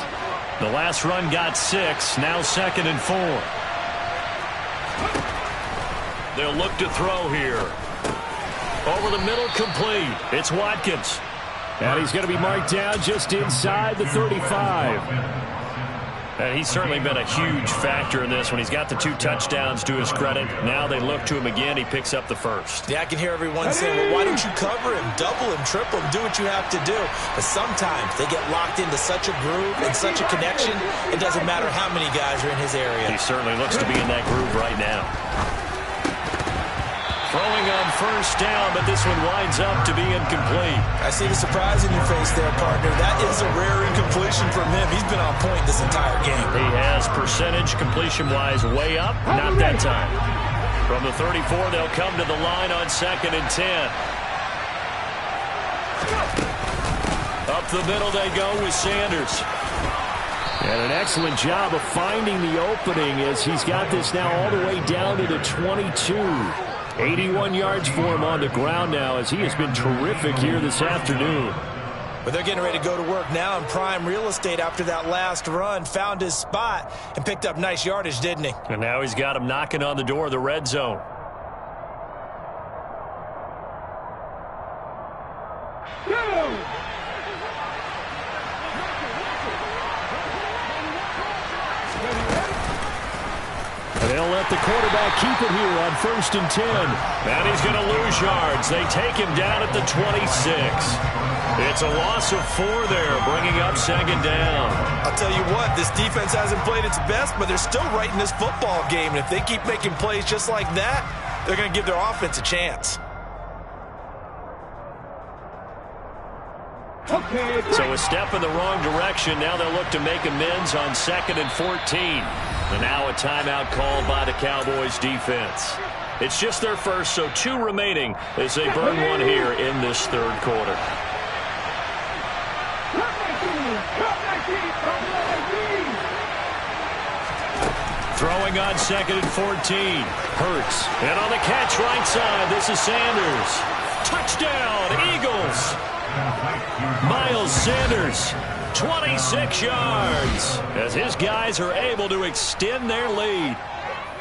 The last run got 6, now 2nd and 4. They'll look to throw here. Over the middle, complete. It's Watkins. And he's going to be marked down just inside the 35. And he's certainly been a huge factor in this when he's got the 2 touchdowns to his credit. Now they look to him again. He picks up the 1st. Yeah, I can hear everyone saying, well, why don't you cover him, double him, triple him, do what you have to do. But sometimes they get locked into such a groove and such a connection, it doesn't matter how many guys are in his area. He certainly looks to be in that groove right now. Throwing on 1st down, but this one winds up to be incomplete. I see the surprise in your face there, partner. That is a rare incompletion from him. He's been on point this entire game. He has percentage completion-wise way up. Not that time. From the 34, they'll come to the line on 2nd and 10. Up the middle they go with Sanders. And an excellent job of finding the opening as he's got this now all the way down to the 22. 81 yards for him on the ground now as he has been terrific here this afternoon. But they're getting ready to go to work now in prime real estate after that last run. Found his spot and picked up nice yardage, didn't he? And now he's got him knocking on the door of the red zone. They'll let the quarterback keep it here on 1st and 10. And he's going to lose yards. They take him down at the 26. It's a loss of 4 there, bringing up 2nd down. I'll tell you what, this defense hasn't played its best, but they're still right in this football game. And if they keep making plays just like that, they're going to give their offense a chance. So a step in the wrong direction. Now they'll look to make amends on 2nd and 14. And now a timeout called by the Cowboys defense. It's just their first, so 2 remaining as they burn one here in this 3rd quarter. Throwing on 2nd and 14. Hurts. And on the catch right side, this is Sanders. Touchdown, Eagles. Miles Sanders, 26 yards, as his guys are able to extend their lead.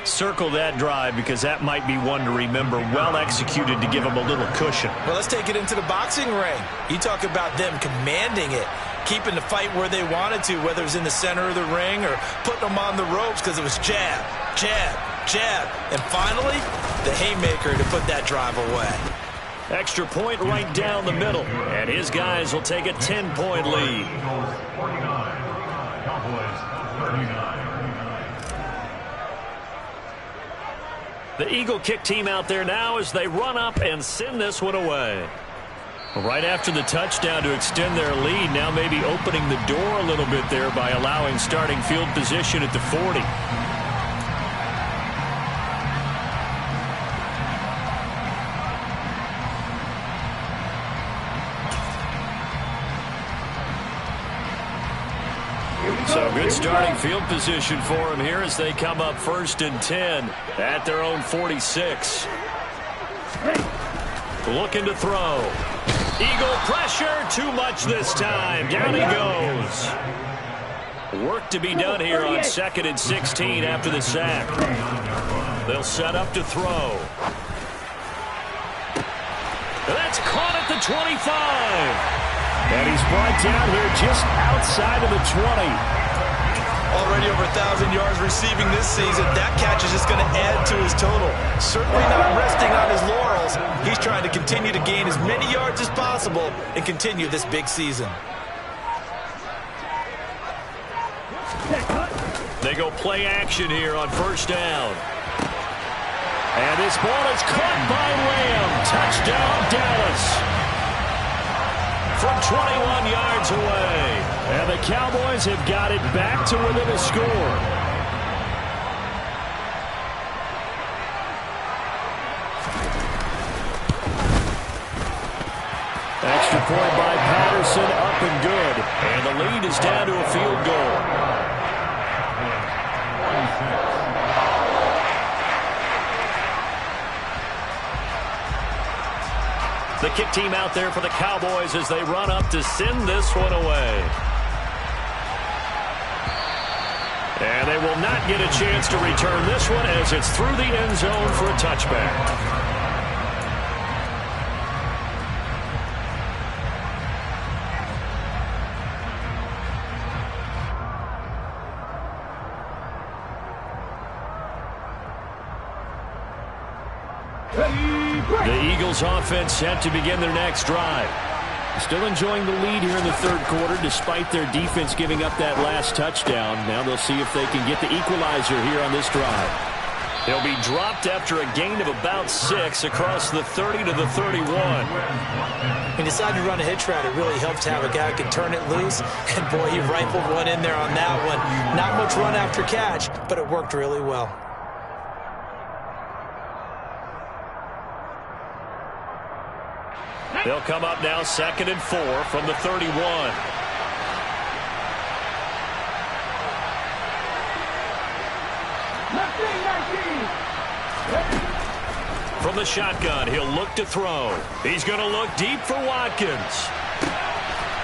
Circle that drive because that might be one to remember. Well executed to give them a little cushion. Well, let's take it into the boxing ring. You talk about them commanding it, keeping the fight where they wanted to, whether it was in the center of the ring or putting them on the ropes because it was jab, jab, jab. And finally, the haymaker to put that drive away. Extra point right down the middle, and his guys will take a 10-point lead. The Eagle kick team out there now as they run up and send this one away. Right after the touchdown to extend their lead, now maybe opening the door a little bit there by allowing starting field position at the 40. So good starting field position for them here as they come up 1st and 10 at their own 46. Looking to throw. Eagle pressure, too much this time. Down he goes. Work to be done here on 2nd and 16 after the sack. They'll set up to throw. That's caught at the 25. And he's brought down here just outside of the 20. Already over 1,000 yards receiving this season. That catch is just going to add to his total. Certainly not resting on his laurels. He's trying to continue to gain as many yards as possible and continue this big season. They go play action here on 1st down. And this ball is caught by Lamb. Touchdown, Dallas. From 21 yards away. And the Cowboys have got it back to within a score. Extra point by Patterson, up and good. And the lead is down to a field goal. The kick team out there for the Cowboys as they run up to send this one away. And they will not get a chance to return this one as it's through the end zone for a touchback. The Eagles offense set to begin their next drive. Still enjoying the lead here in the 3rd quarter despite their defense giving up that last touchdown. Now they'll see if they can get the equalizer here on this drive. They'll be dropped after a gain of about 6 across the 30 to the 31. He decided to run a hitch route. It really helped to have a guy who can turn it loose. And boy, he rifled one in there on that one. Not much run after catch, but it worked really well. They'll come up now 2nd and 4 from the 31. From the shotgun, he'll look to throw. He's going to look deep for Watkins.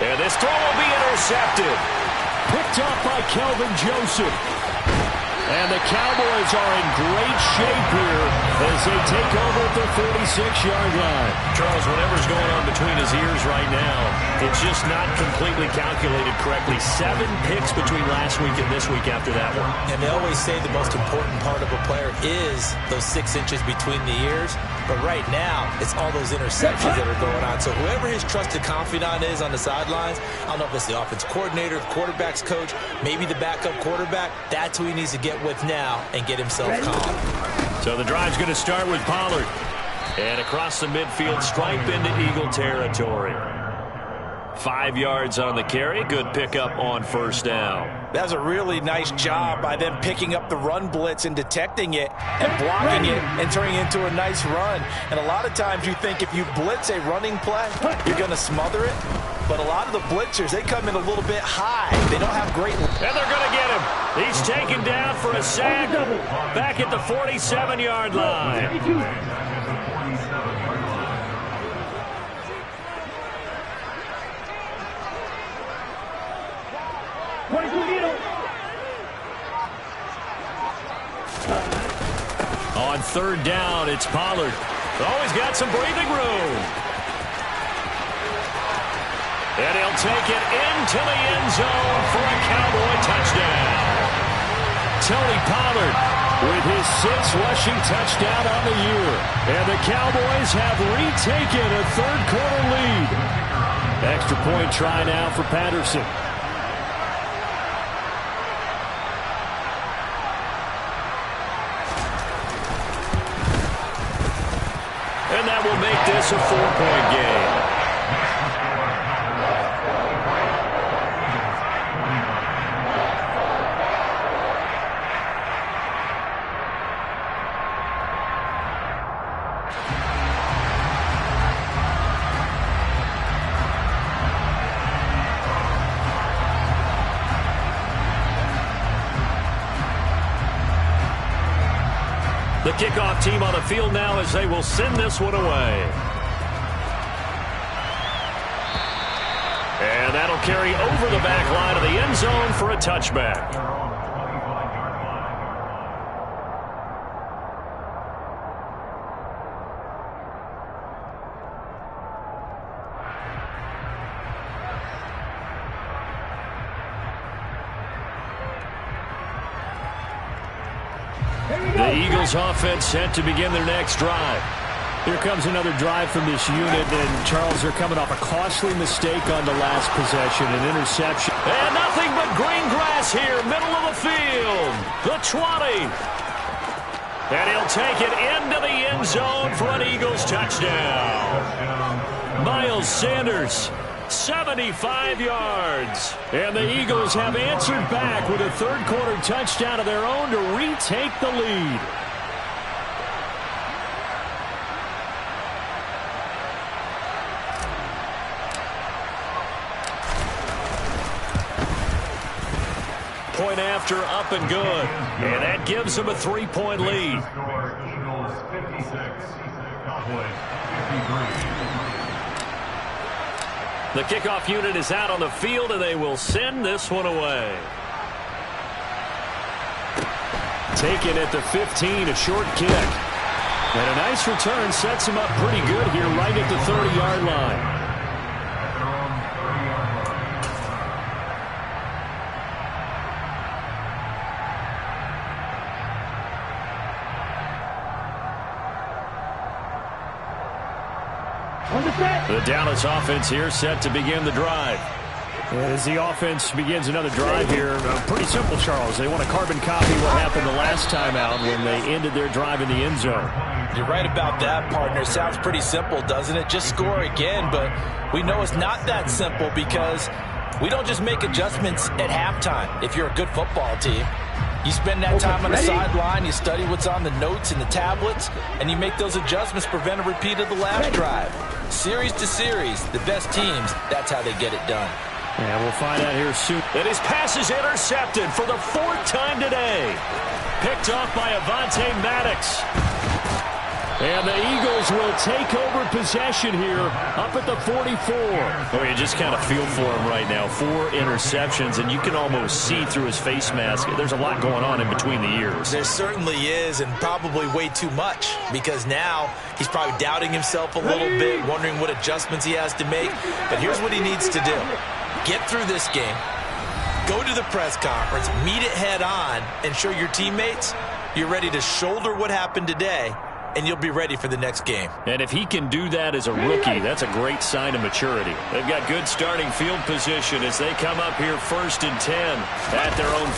And this throw will be intercepted. Picked up by Kelvin Joseph. And the Cowboys are in great shape here as they take over at their 46-yard line. Charles, whatever's going on between his ears right now, it's just not completely calculated correctly. 7 picks between last week and this week after that one. And they always say the most important part of a player is those 6 inches between the ears. But right now, it's all those interceptions that are going on. So whoever his trusted confidant is on the sidelines, I don't know if it's the offense coordinator, the quarterback's coach, maybe the backup quarterback, that's who he needs to get with now and get himself calm. So the drive's going to start with Pollard. And across the midfield, stripe into Eagle territory. 5 yards on the carry. Good pickup on 1st down. That was a really nice job by them picking up the run blitz and detecting it and blocking it and turning it into a nice run. And a lot of times you think if you blitz a running play, you're going to smother it. But a lot of the blitzers, they come in a little bit high. They don't have great... And they're going to get him. He's taken down for a sack back at the 47-yard line. third down. It's Pollard. Oh, he's got some breathing room. And he'll take it into the end zone for a Cowboy touchdown. Tony Pollard with his 6th rushing touchdown on the year. And the Cowboys have retaken a third-quarter lead. Extra point try now for Patterson. And that will make this a 4-point game. The kickoff team on the field now as they will send this one away. And that'll carry over the back line of the end zone for a touchback. The Eagles offense set to begin their next drive. Here comes another drive from this unit, and Charles, they're coming off a costly mistake on the last possession, an interception. And nothing but green grass here, middle of the field. The 20. And he'll take it into the end zone for an Eagles touchdown. Miles Sanders, 75 yards. And the Eagles have answered back with a third-quarter touchdown of their own to retake the lead. Point after, up and good. And that gives them a 3-point lead. The kickoff unit is out on the field, and they will send this one away. Taken at the 15, a short kick. And a nice return sets him up pretty good here right at the 30-yard line. The Dallas offense here set to begin the drive. And as the offense begins another drive here, pretty simple, Charles. They want to carbon copy what happened the last time out when they ended their drive in the end zone. You're right about that, partner. Sounds pretty simple, doesn't it? Just score again, but we know it's not that simple because we don't just make adjustments at halftime if you're a good football team. You spend that time on the sideline, you study what's on the notes and the tablets, and you make those adjustments, prevent a repeat of the last drive. Series to series, the best teams, that's how they get it done. And we'll find out here soon. And his pass is intercepted for the 4th time today. Picked off by Avonte Maddox. And the Eagles will take over possession here up at the 44. Oh, you just kind of feel for him right now. 4 interceptions, and you can almost see through his face mask. There's a lot going on in between the ears. There certainly is, and probably way too much, because now he's probably doubting himself a little bit, wondering what adjustments he has to make. But here's what he needs to do. Get through this game, go to the press conference, meet it head on, and show your teammates you're ready to shoulder what happened today, and you'll be ready for the next game. And if he can do that as a rookie, that's a great sign of maturity. They've got good starting field position as they come up here 1st and 10 at their own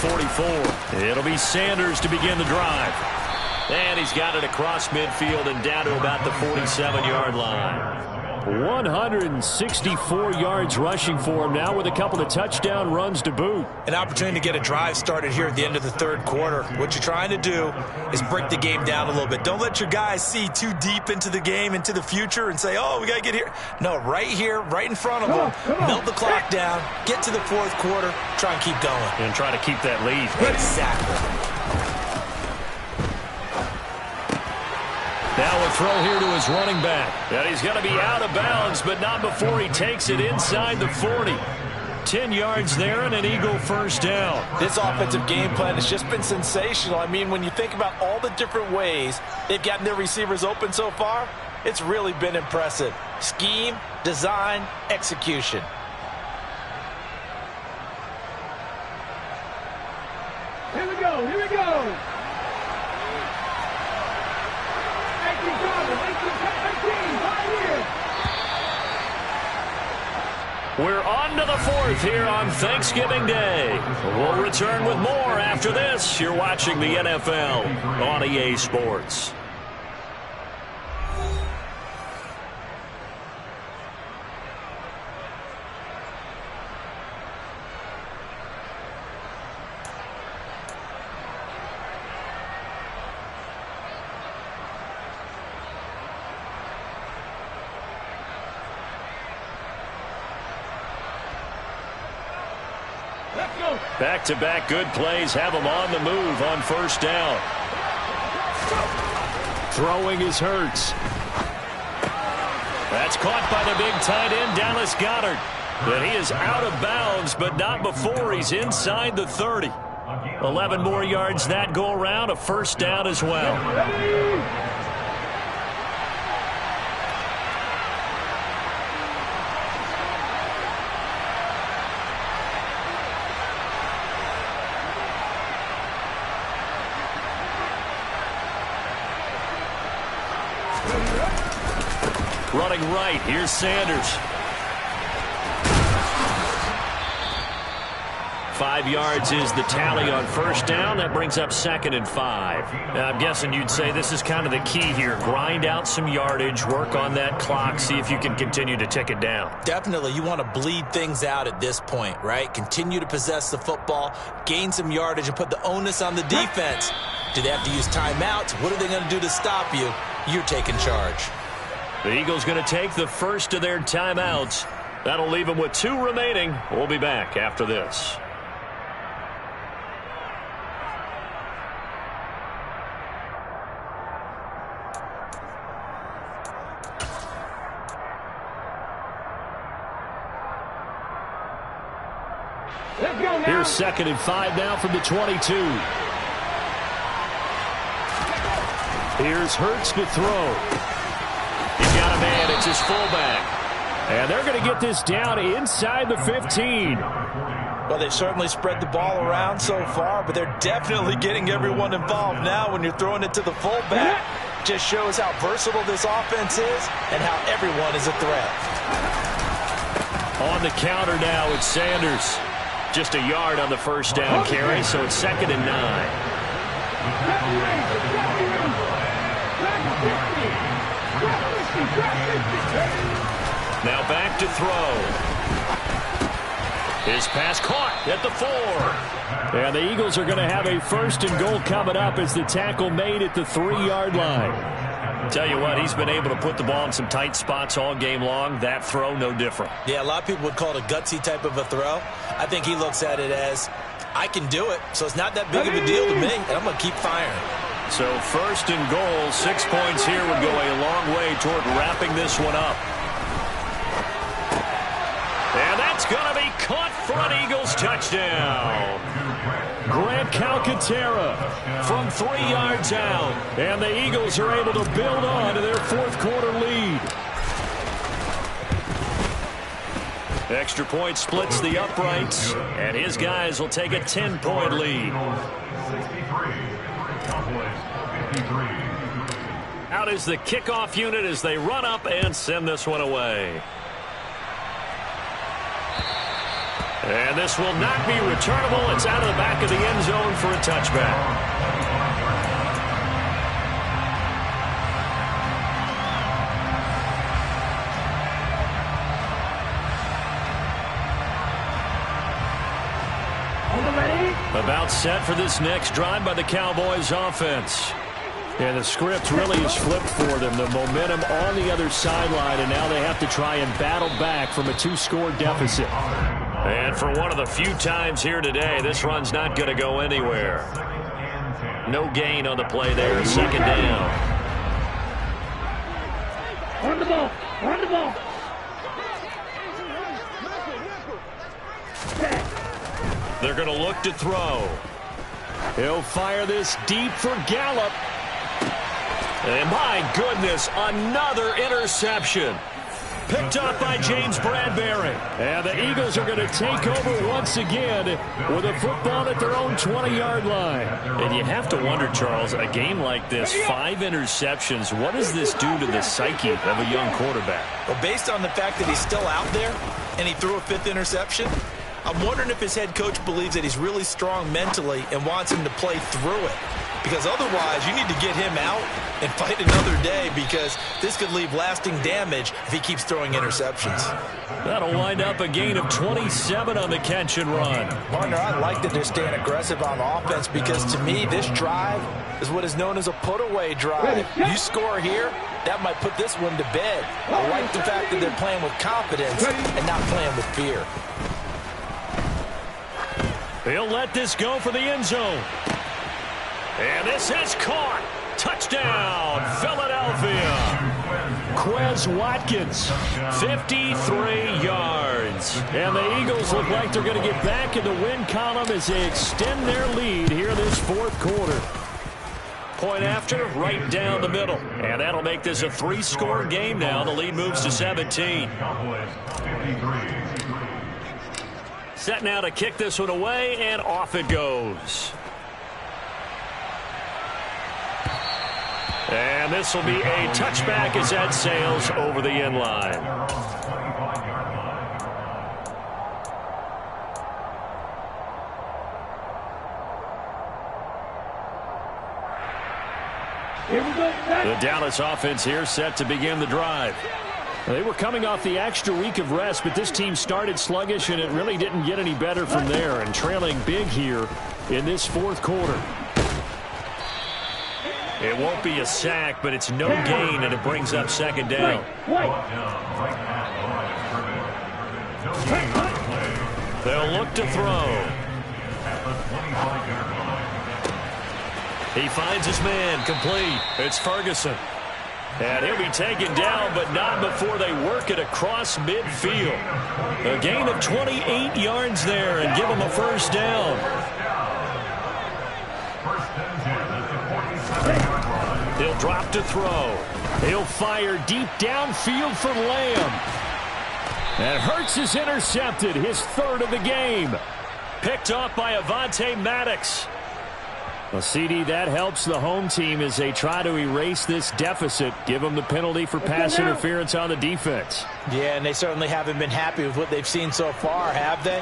44. It'll be Sanders to begin the drive. And he's got it across midfield and down to about the 47-yard line. 164 yards rushing for him now with a couple of touchdown runs to boot. An opportunity to get a drive started here at the end of the 3rd quarter. What you're trying to do is break the game down a little bit. Don't let your guys see too deep into the game, into the future, and say, oh, we got to get here. No, right here, right in front of them, melt the clock down, get to the 4th quarter, try and keep going. And try to keep that lead. Exactly. Now a throw here to his running back. And he's going to be out of bounds, but not before he takes it inside the 40. 10 yards there and an Eagle first down. This offensive game plan has just been sensational. I mean, when you think about all the different ways they've gotten their receivers open so far, it's really been impressive. Scheme, design, execution. Here we go, here we go. 19, right here. We're on to the fourth here on Thanksgiving Day. We'll return with more after this. You're watching the NFL on EA Sports. Back-to-back good plays have him on the move on first down. Throwing is Hurts. That's caught by the big tight end, Dallas Goedert. And he is out of bounds, but not before he's inside the 30. 11 more yards that go around, a first down as well. Running right, here's Sanders. 5 yards is the tally on first down. That brings up 2nd and 5. Now, I'm guessing you'd say this is kind of the key here. Grind out some yardage, work on that clock, see if you can continue to tick it down. Definitely, you want to bleed things out at this point, right? Continue to possess the football, gain some yardage, and put the onus on the defense. Do they have to use timeouts? What are they going to do to stop you? You're taking charge. The Eagles going to take the first of their timeouts. That'll leave them with 2 remaining. We'll be back after this. Here's 2nd and 5 now from the 22. Here's Hurts to throw. He's got a man. It's his fullback. And they're going to get this down inside the 15. Well, they've certainly spread the ball around so far, but they're definitely getting everyone involved now when you're throwing it to the fullback. Just shows how versatile this offense is and how everyone is a threat. On the counter now, it's Sanders. Just a yard on the first down carry, so it's 2nd and 9. Now back to throw. His pass caught at the 4. And the Eagles are going to have a 1st and goal coming up as the tackle made at the 3-yard line. Tell you what, he's been able to put the ball in some tight spots all game long. That throw, no different. Yeah, a lot of people would call it a gutsy type of a throw. I think he looks at it as, I can do it, so it's not that big of a deal to me, and I'm going to keep firing. So 1st and goal, 6 points here would go a long way toward wrapping this one up. And that's going to be caught for an Eagles touchdown. Grant Calcaterra from 3 yards out. And the Eagles are able to build on to their 4th quarter lead. Extra point splits the uprights, and his guys will take a 10-point lead. Out is the kickoff unit as they run up and send this one away. And this will not be returnable. It's out of the back of the end zone for a touchback. About set for this next drive by the Cowboys offense. And the script really is flipped for them. The momentum on the other sideline, and now they have to try and battle back from a 2-score deficit. And for one of the few times here today, this run's not going to go anywhere. No gain on the play there. 2nd down. On the ball. On the ball. They're going to look to throw. He'll fire this deep for Gallup. And my goodness, another interception. Picked up by James Bradbury. And the Eagles are going to take over once again with a football at their own 20-yard line. And you have to wonder, Charles, a game like this, 5 interceptions, what does this do to the psyche of a young quarterback? Well, based on the fact that he's still out there and he threw a 5th interception, I'm wondering if his head coach believes that he's really strong mentally and wants him to play through it. Because otherwise, you need to get him out and fight another day, because this could leave lasting damage if he keeps throwing interceptions. That'll wind up a gain of 27 on the catch and run. Partner, I like that they're staying aggressive on offense, because to me, this drive is what is known as a put-away drive. You score here, that might put this one to bed. I like the fact that they're playing with confidence and not playing with fear. He'll let this go for the end zone. And this is caught. Touchdown, Philadelphia. Quez Watkins, 53 yards. And the Eagles look like they're going to get back in the win column as they extend their lead here this 4th quarter. Point after, right down the middle. And that'll make this a 3-score game now. The lead moves to 17. Set now to kick this one away, and off it goes. And this will be a touchback as that sails over the end line. The Dallas offense here set to begin the drive. They were coming off the extra week of rest, but this team started sluggish, and it really didn't get any better from there, and trailing big here in this 4th quarter. It won't be a sack, but it's no gain, and it brings up 2nd down. They'll look to throw. He finds his man, complete. It's Ferguson. And he'll be taken down, but not before they work it across midfield. A gain of 28 yards there, and give him a 1st down. He'll drop to throw. He'll fire deep downfield for Lamb. And Hurts is intercepted, his 3rd of the game. Picked off by Avonte Maddox. Well, CD, that helps the home team as they try to erase this deficit. Give them the penalty for pass interference on the defense. Yeah, and they certainly haven't been happy with what they've seen so far, have they?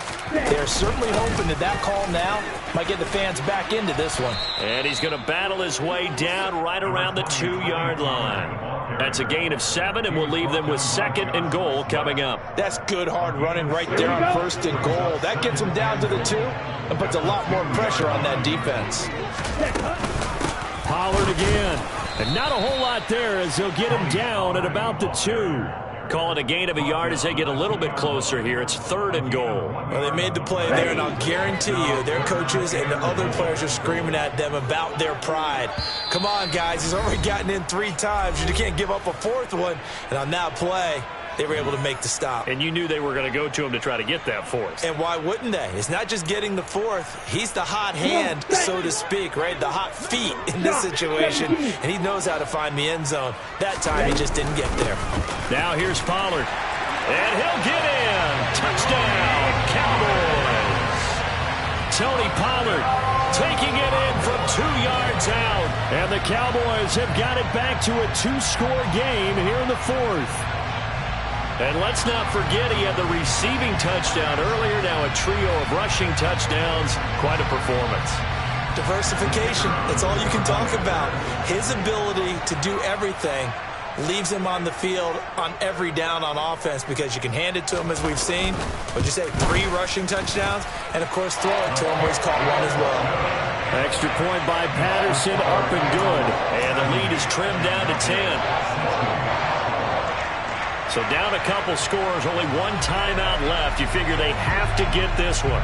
They're certainly hoping that that call now might get the fans back into this one. And he's going to battle his way down right around the 2-yard line. That's a gain of 7, and we'll leave them with 2nd and goal coming up. That's good hard running right there on 1st and goal. That gets them down to the 2 and puts a lot more pressure on that defense. Pollard again. And not a whole lot there as they'll get him down at about the 2. Call it a gain of a yard as they get a little bit closer here. It's 3rd and goal. Well, they made the play there, and I'll guarantee you their coaches and the other players are screaming at them about their pride. Come on, guys. He's already gotten in 3 times. You can't give up a 4th one. And on that play, they were able to make the stop. And you knew they were going to go to him to try to get that 4th. And why wouldn't they? It's not just getting the 4th. He's the hot hand, so to speak, right? The hot feet in this situation. And he knows how to find the end zone. That time, he just didn't get there. Now here's Pollard. And he'll get in. Touchdown, Cowboys. Tony Pollard taking it in from 2 yards out. And the Cowboys have got it back to a 2-score game here in the 4th. And let's not forget he had the receiving touchdown earlier. Now a trio of rushing touchdowns. Quite a performance. Diversification. That's all you can talk about. His ability to do everything leaves him on the field on every down on offense, because you can hand it to him, as we've seen. What'd you say, 3 rushing touchdowns? And, of course, throw it to him where he's caught 1 as well. Extra point by Patterson, up and good. And the lead is trimmed down to 10. So down a couple scores, only 1 timeout left. You figure they have to get this one.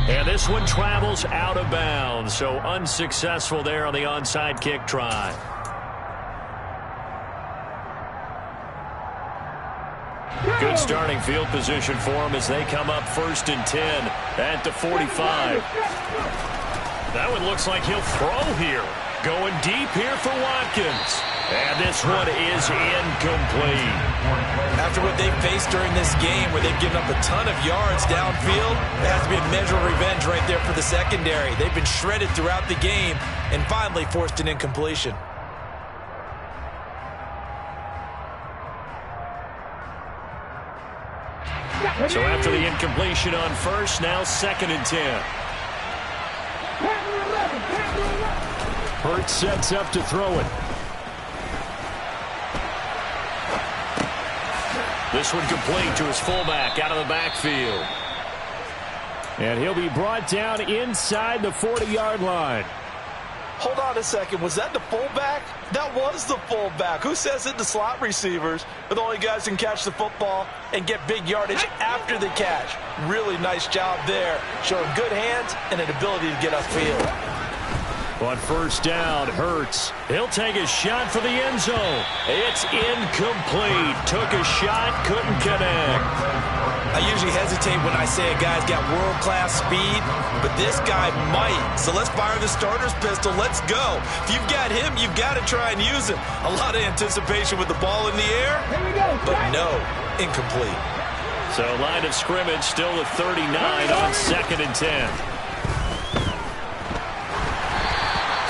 And this one travels out of bounds, so unsuccessful there on the onside kick try. Good starting field position for them as they come up 1st and 10 at the 45. That one looks like he'll throw here. Going deep here for Watkins. And this one is incomplete. After what they've faced during this game where they've given up a ton of yards downfield, there has to be a measure of revenge right there for the secondary. They've been shredded throughout the game and finally forced an incompletion. So after the incompletion on 1st, now 2nd and 10. Hurts sets up to throw it. This one complete to his fullback out of the backfield. And he'll be brought down inside the 40-yard line. Hold on a second. Was that the fullback? That was the fullback. Who says it? The slot receivers are the only guys who can catch the football and get big yardage after the catch. Really nice job there. Showing good hands and an ability to get upfield. On 1st down, Hurts. He'll take a shot for the end zone. It's incomplete. Took a shot, couldn't connect. I usually hesitate when I say a guy's got world-class speed, but this guy might. So let's fire the starter's pistol. Let's go. If you've got him, you've got to try and use him. A lot of anticipation with the ball in the air, but no, incomplete. So line of scrimmage still at 39 on 2nd and 10.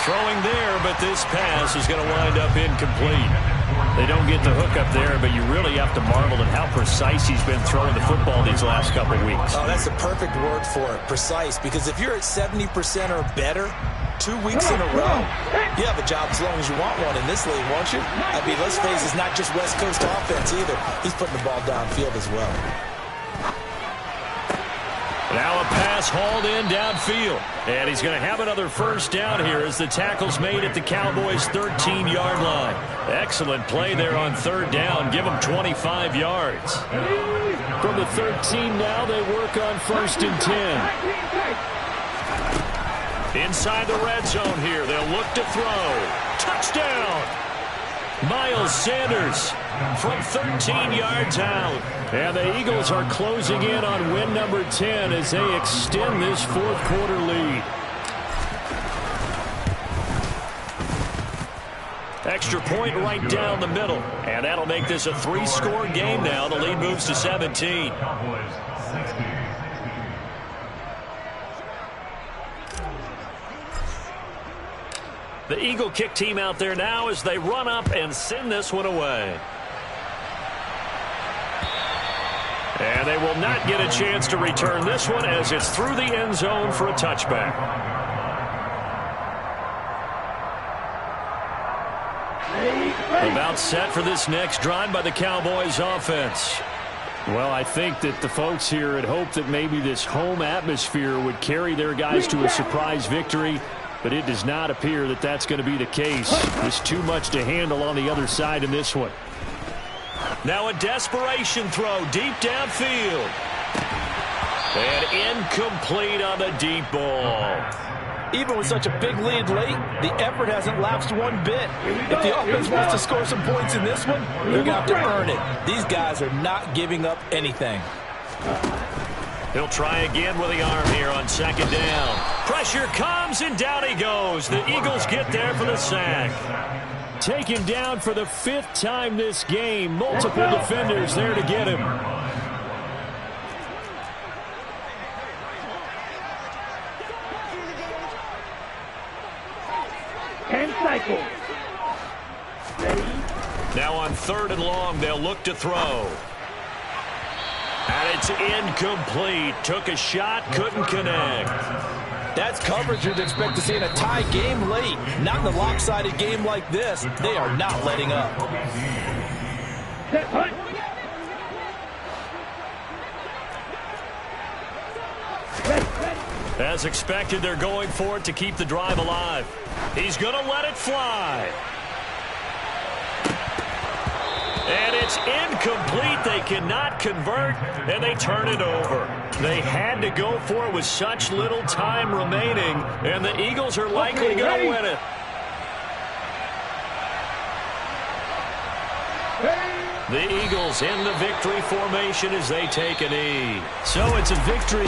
Throwing there, but this pass is going to wind up incomplete. They don't get the hook up there, but you really have to marvel at how precise he's been throwing the football these last couple of weeks. Oh, that's the perfect word for it, precise, because if you're at 70% or better 2 weeks in a row, you have a job as long as you want one in this league, won't you? I mean, let's face it, it's not just West Coast offense either. He's putting the ball downfield as well. Now a pass hauled in downfield. And he's going to have another 1st down here as the tackle's made at the Cowboys' 13-yard line. Excellent play there on 3rd down. Give them 25 yards. From the 13 now, they work on 1st and 10. Inside the red zone here. They'll look to throw. Touchdown! Miles Sanders from 13 yards out. And the Eagles are closing in on win number 10 as they extend this 4th quarter lead. Extra point right down the middle. And that'll make this a 3-score game now. The lead moves to 17. The Eagle kick team out there now as they run up and send this one away. And they will not get a chance to return this one as it's through the end zone for a touchback. About set for this next drive by the Cowboys offense. Well, I think that the folks here had hoped that maybe this home atmosphere would carry their guys to a surprise victory, but it does not appear that that's going to be the case. There's too much to handle on the other side in this one. Now a desperation throw deep downfield. And incomplete on the deep ball. Even with such a big lead late, the effort hasn't lapsed one bit. If the offense wants to score some points in this one, they're going to have to earn it. These guys are not giving up anything. He'll try again with the arm here on 2nd down. Pressure comes, and down he goes. The Eagles get there for the sack. Taken down for the 5th time this game. Multiple defenders there to get him. Now on 3rd and long, they'll look to throw. And it's incomplete. Took a shot, couldn't connect. That's coverage you'd expect to see in a tie game late. Not in a lopsided game like this. They are not letting up. As expected, they're going for it to keep the drive alive. He's going to let it fly. And it's incomplete. They cannot convert, and they turn it over. They had to go for it with such little time remaining, and the Eagles are likely going to win it. The Eagles in the victory formation as they take a knee. So it's a victory